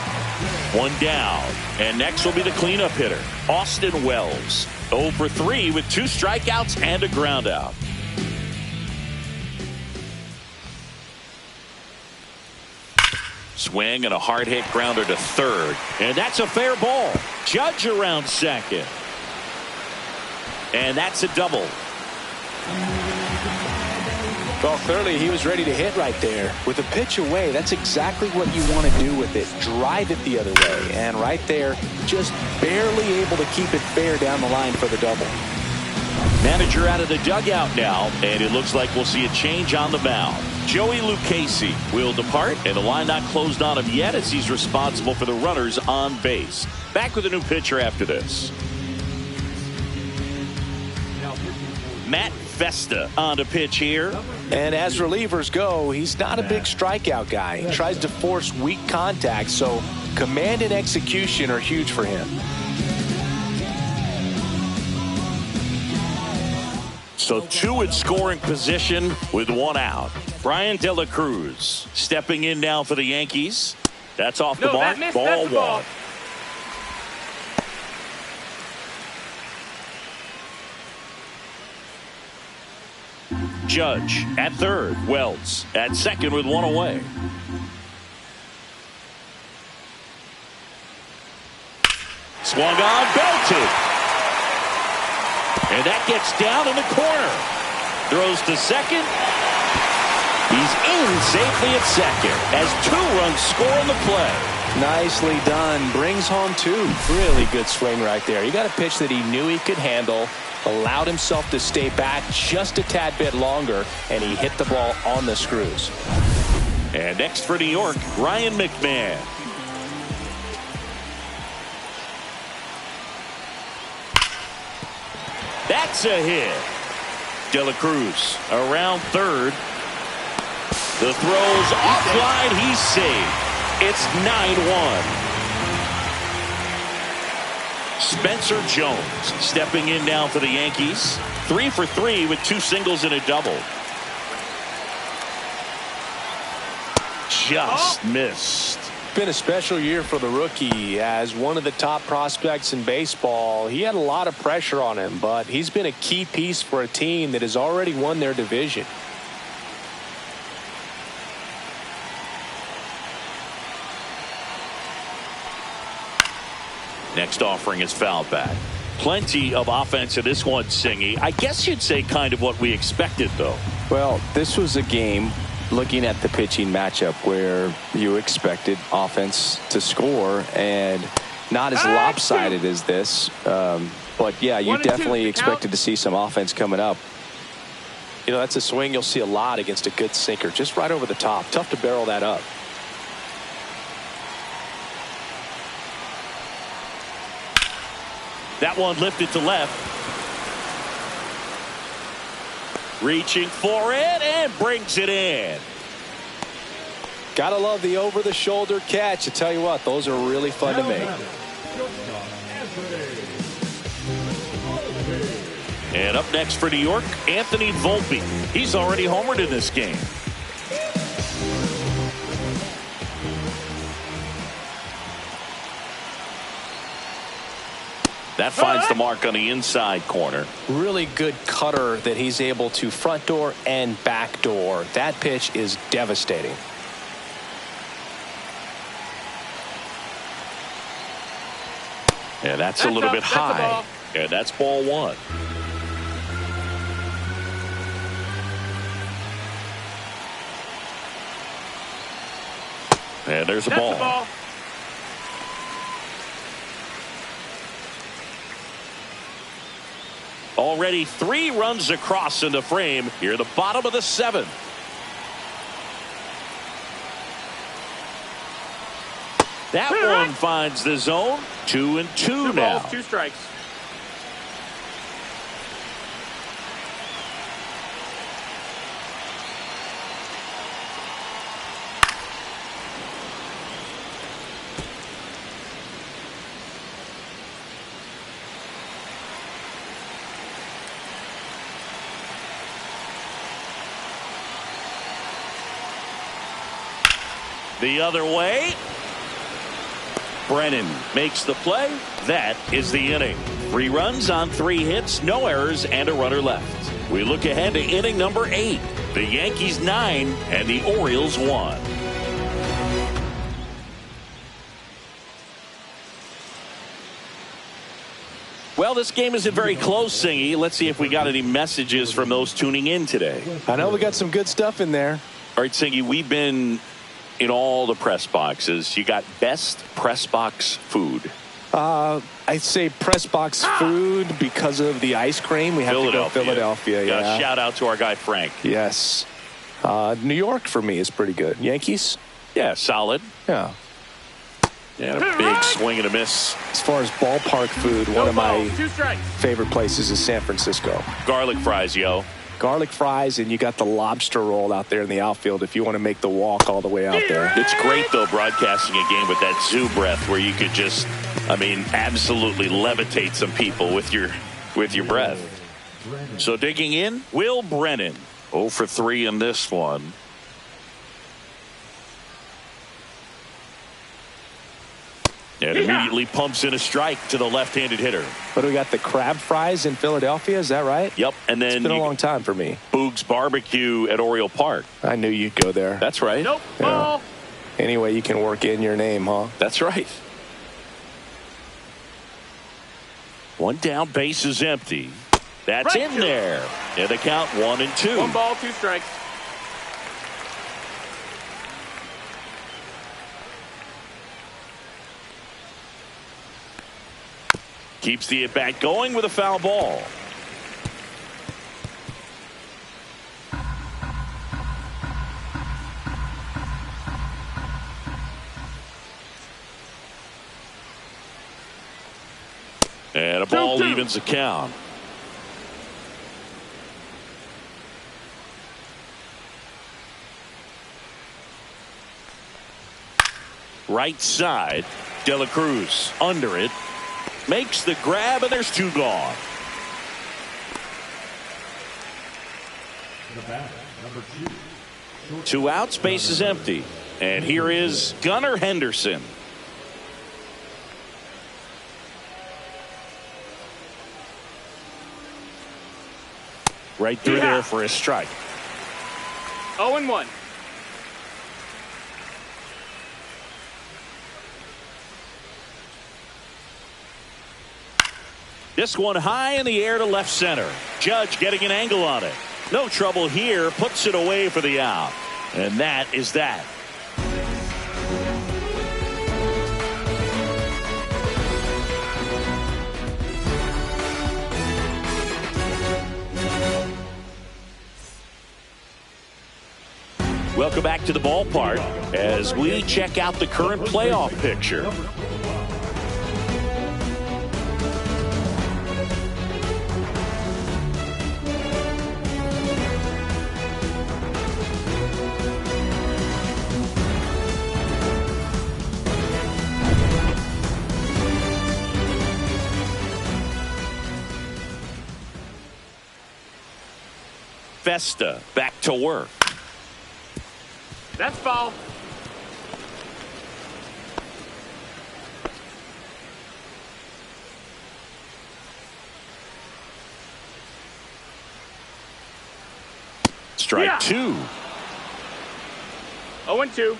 One down. And next will be the cleanup hitter, Austin Wells. 0 for 3 with 2 strikeouts and a ground out. Swing and a hard hit grounder to third. And that's a fair ball. Judge around second. And that's a double. Well, clearly he was ready to hit right there. With a pitch away, that's exactly what you want to do with it. Drive it the other way. And right there, just barely able to keep it fair down the line for the double. Manager out of the dugout now, and it looks like we'll see a change on the mound. Joey Lucchesi will depart, and the line not closed on him yet as he's responsible for the runners on base. Back with a new pitcher after this. Now Matt Festa on the pitch here. And as relievers go, he's not a big strikeout guy. He tries to force weak contact, so command and execution are huge for him. So 2 in scoring position with 1 out. Brian De La Cruz stepping in now for the Yankees. That's off the mark. Ball 1. Judge at third. Wells at second with 1 away. Swung on, belted. And that gets down in the corner. Throws to second. He's in safely at second as 2 runs score on the play. Nicely done. Brings home 2. Really good swing right there. He got a pitch that he knew he could handle, allowed himself to stay back just a tad bit longer, and he hit the ball on the screws. And next for New York, Ryan McMahon. That's a hit. De La Cruz around third. The throw's offline. He's safe. It's 9-1. Spencer Jones stepping in now for the Yankees. 3 for 3 with 2 singles and a double. Just missed. Been a special year for the rookie. As one of the top prospects in baseball, he had a lot of pressure on him, but he's been a key piece for a team that has already won their division. Next offering is foul back. Plenty of offense in this one, Singy. I guess you'd say kind of what we expected, though. Well, this was a game, looking at the pitching matchup, where you expected offense to score, and not as lopsided as this. But, yeah, you definitely expected to see some offense coming up. You know, that's a swing you'll see a lot against a good sinker, just right over the top. Tough to barrel that up. That one lifted to left. Reaching for it and brings it in. Gotta love the over-the-shoulder catch. I tell you what, those are really fun to make. And up next for New York, Anthony Volpe. He's already homered in this game. That finds the mark on the inside corner. Really good cutter that he's able to front door and back door. That pitch is devastating. Yeah, that's a little bit high. Yeah, that's ball 1. And there's a ball. Already 3 runs across in the frame here, the bottom of the 7th. That one finds the zone. 2-2 now. 2 strikes. The other way. Brennan makes the play. That is the inning. 3 runs on 3 hits, no errors, and a runner left. We look ahead to inning number 8. The Yankees 9 and the Orioles 1. Well, this game isn't very close, Singy. Let's see if we got any messages from those tuning in today. I know we got some good stuff in there. All right, Singy, we've been in all the press boxes. You got best press box food. I'd say press box food because of the ice cream. We have to go Philadelphia. Yeah. Shout out to our guy Frank. Yes. New York for me is pretty good. Yankees? Yeah, solid. Yeah. And a big swing and a miss. As far as ballpark food, one of my Two strikes. favorite places is San Francisco. Garlic fries, yo. Garlic fries, and you got the lobster roll out there in the outfield if you want to make the walk all the way out there. It's great, though, broadcasting a game with that zoo breath where you could just, I mean, absolutely levitate some people with your breath. So digging in, Will Brennan. 0 for 3 in this one. And immediately pumps in a strike to the left-handed hitter. But we got the crab fries in Philadelphia, is that right? Yep, and then it's been a long time for me. Boog's Barbecue at Oriole Park. I knew you'd go there. That's right. Nope. Yeah. Ball. Any way you can work in your name, huh? That's right. One down, base is empty. That's in there. And the count 1-2. 1 ball, 2 strikes. Keeps the at-bat going with a foul ball. And a ball evens the count. Right side, De La Cruz under it. Makes the grab, and there's 2 gone. The batter, number 2. 2 outs, base is empty. And here is Gunnar Henderson. Right through there for a strike. 0-1. This one high in the air to left center. Judge getting an angle on it. No trouble here. Puts it away for the out. And that is that. Welcome back to the ballpark as we check out the current playoff picture. Festa back to work. That's foul. Strike 2. 0-2.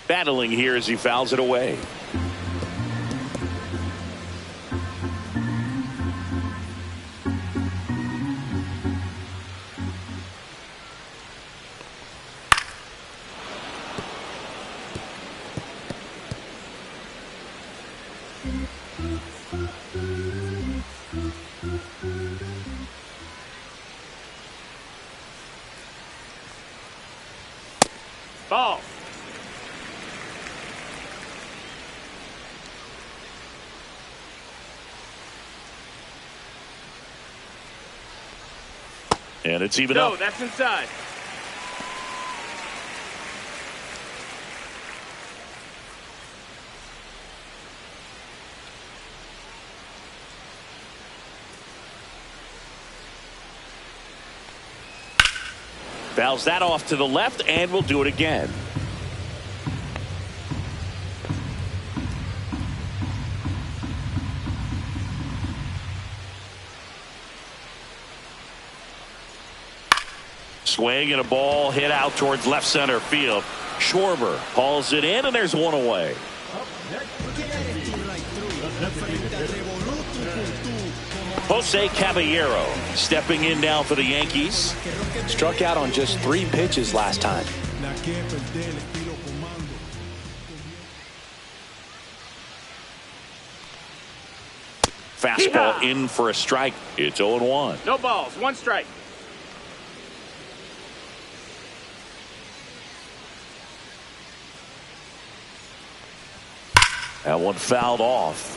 Battling here as he fouls it away. Ball. And it's even No, up. that's inside. Fouls that off to the left, and we'll do it again. Swing and a ball hit out towards left center field. Schwarber hauls it in, and there's one away. Jose Caballero stepping in now for the Yankees. Struck out on just 3 pitches last time. Fastball in for a strike. It's 0-1. No balls. 1 strike. That one fouled off.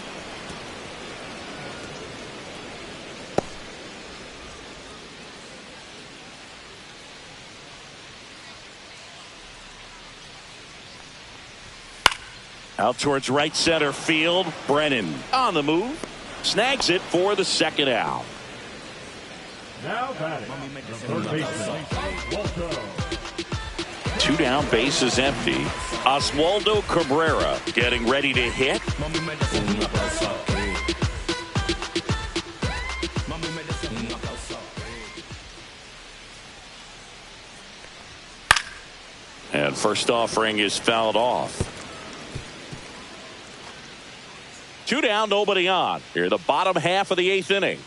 Out towards right center field. Brennan on the move. Snags it for the second out. Now batting, the third baseman, Walter. 2 down, bases empty. Oswaldo Cabrera getting ready to hit. And first offering is fouled off. 2 down, nobody on. Here, the bottom half of the 8th inning.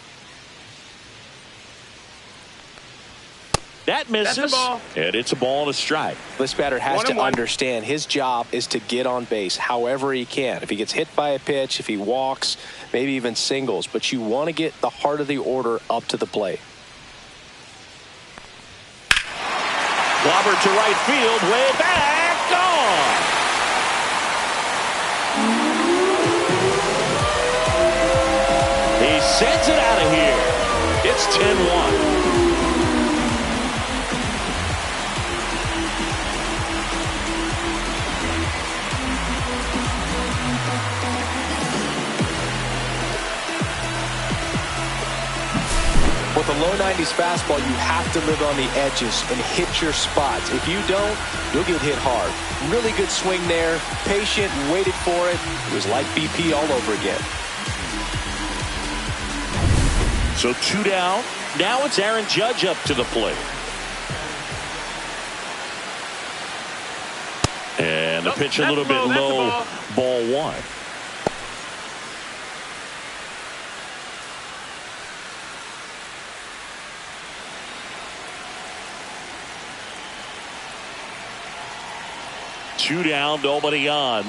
That misses. That's a ball. And it's a ball and a strike. This batter has to 1-1. understand his job is to get on base however he can. If he gets hit by a pitch, if he walks, maybe even singles. But you want to get the heart of the order up to the plate. Clobbered to right field, way back, gone. He sends it out of here. It's 10-1. With a low 90s fastball, you have to live on the edges and hit your spots. If you don't, you'll get hit hard. Really good swing there. Patient, waited for it. It was like BP all over again. So 2 down. Now it's Aaron Judge up to the plate. And the pitch a little bit low. Ball 1. Two down, nobody on.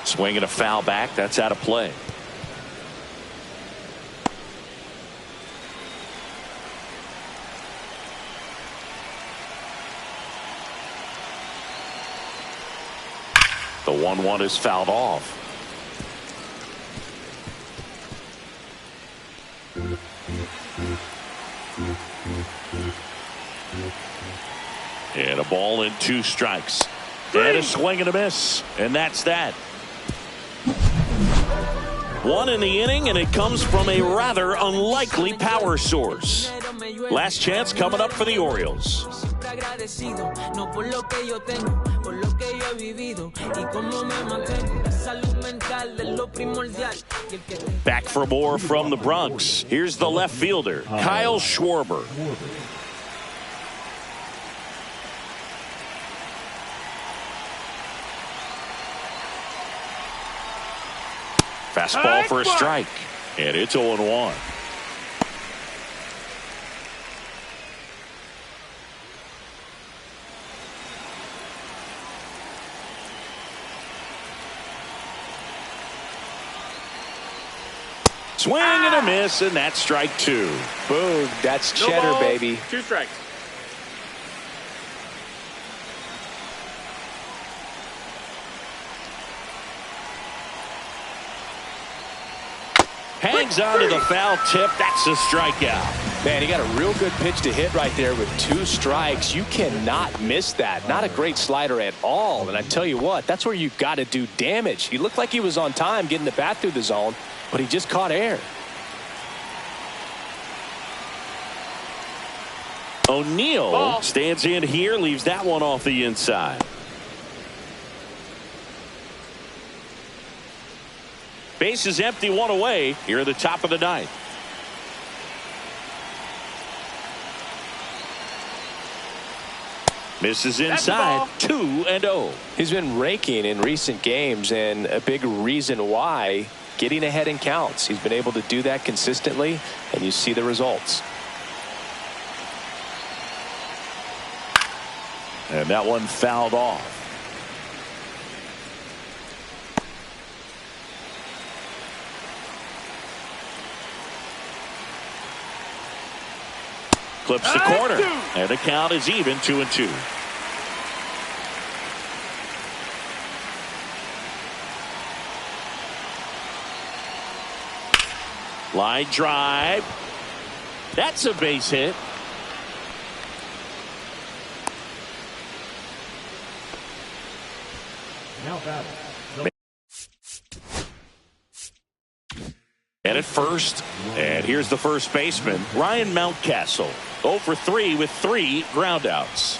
Swinging a foul back. That's out of play. The 1-1 is fouled off. And a ball and 2 strikes. And a swing and a miss. And that's that. 1 in the inning, and it comes from a rather unlikely power source. Last chance coming up for the Orioles. Back for more from the Bronx. Here's the left fielder, Kyle Schwarber. Fastball for a strike. And it's 0-1. Swing and a miss, and that's strike 2. Boom. That's cheddar, balls, baby. 2 strikes. Hangs on to the foul tip. That's a strikeout. Man, he got a real good pitch to hit right there with 2 strikes. You cannot miss that. Not a great slider at all. And I tell you what, that's where you've got to do damage. He looked like he was on time getting the bat through the zone, but he just caught air. O'Neill stands in here, leaves that one off the inside. Base is empty, 1 away here at the top of the 9th. Misses inside, 2-0. He's been raking in recent games, and a big reason why, getting ahead in counts. He's been able to do that consistently, and you see the results. And that one fouled off. Clips the corner. And the count is even 2-2. Line drive. That's a base hit. Now batting. And at first, and here's the first baseman, Ryan Mountcastle. 0 for 3 with 3 groundouts.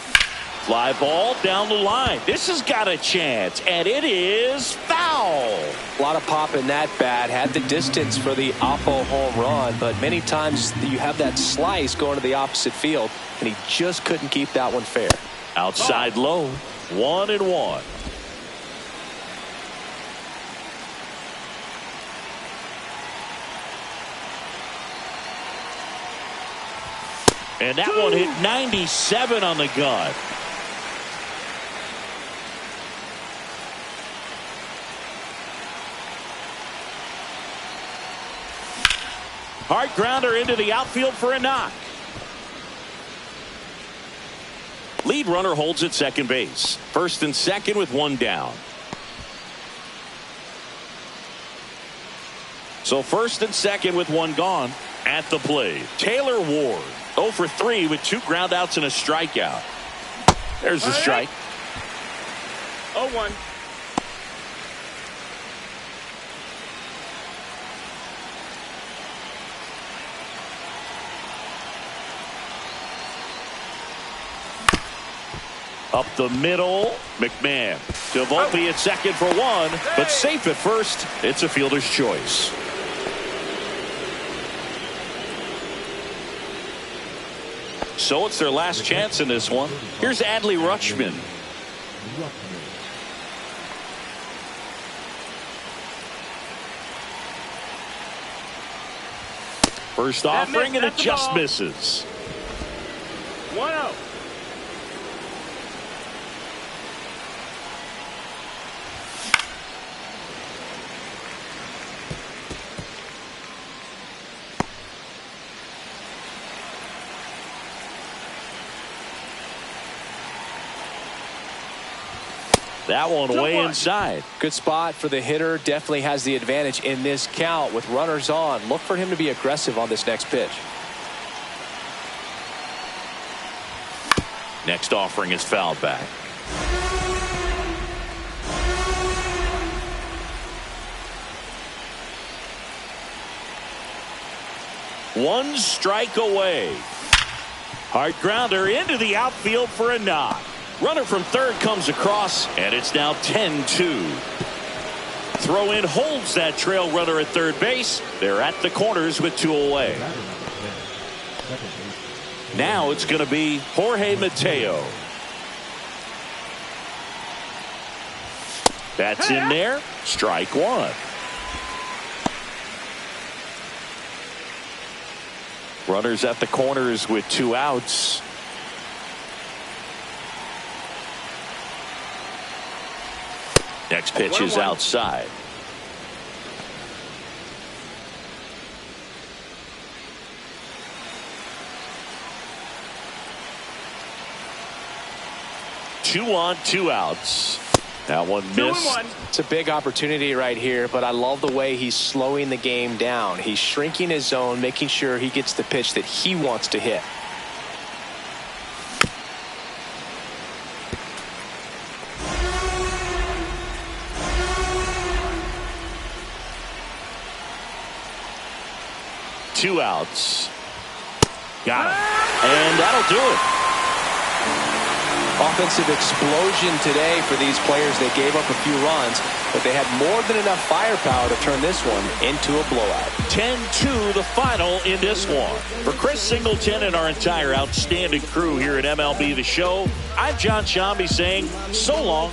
Fly ball down the line. This has got a chance, and it is foul. A lot of pop in that bat. Had the distance for the Oppo home run, but many times you have that slice going to the opposite field, and he just couldn't keep that one fair. Outside low, 1-1. And that one hit 97 on the gun. Hard grounder into the outfield for a knock. Lead runner holds at second base. First and second with one down. So first and second with one gone. At the plate, Taylor Ward. 0 for 3 with 2 groundouts and a strikeout. There's the strike. 0-1. Up the middle, McMahon. To Volpe at second for one, but safe at first. It's a fielder's choice. So it's their last chance in this one. Here's Adley Rutschman. First offering, and it just misses. 1-0. That one way inside. Good spot for the hitter. Definitely has the advantage in this count with runners on. Look for him to be aggressive on this next pitch. Next offering is fouled back. One strike away. Hard grounder into the outfield for a knock. Runner from third comes across, and it's now 10-2. Throw in holds that trail runner at third base. They're at the corners with 2 away. Now it's going to be Jorge Mateo. That's in there. Strike one. Runners at the corners with 2 outs. Next pitch is outside. Two on, 2 outs. That one missed. It's a big opportunity right here, but I love the way he's slowing the game down. He's shrinking his zone, making sure he gets the pitch that he wants to hit. Two outs. Got him. And that'll do it. Offensive explosion today for these players. They gave up a few runs, but they had more than enough firepower to turn this one into a blowout. 10-2 the final in this one. For Chris Singleton and our entire outstanding crew here at MLB The Show, I'm John Shambi saying so long.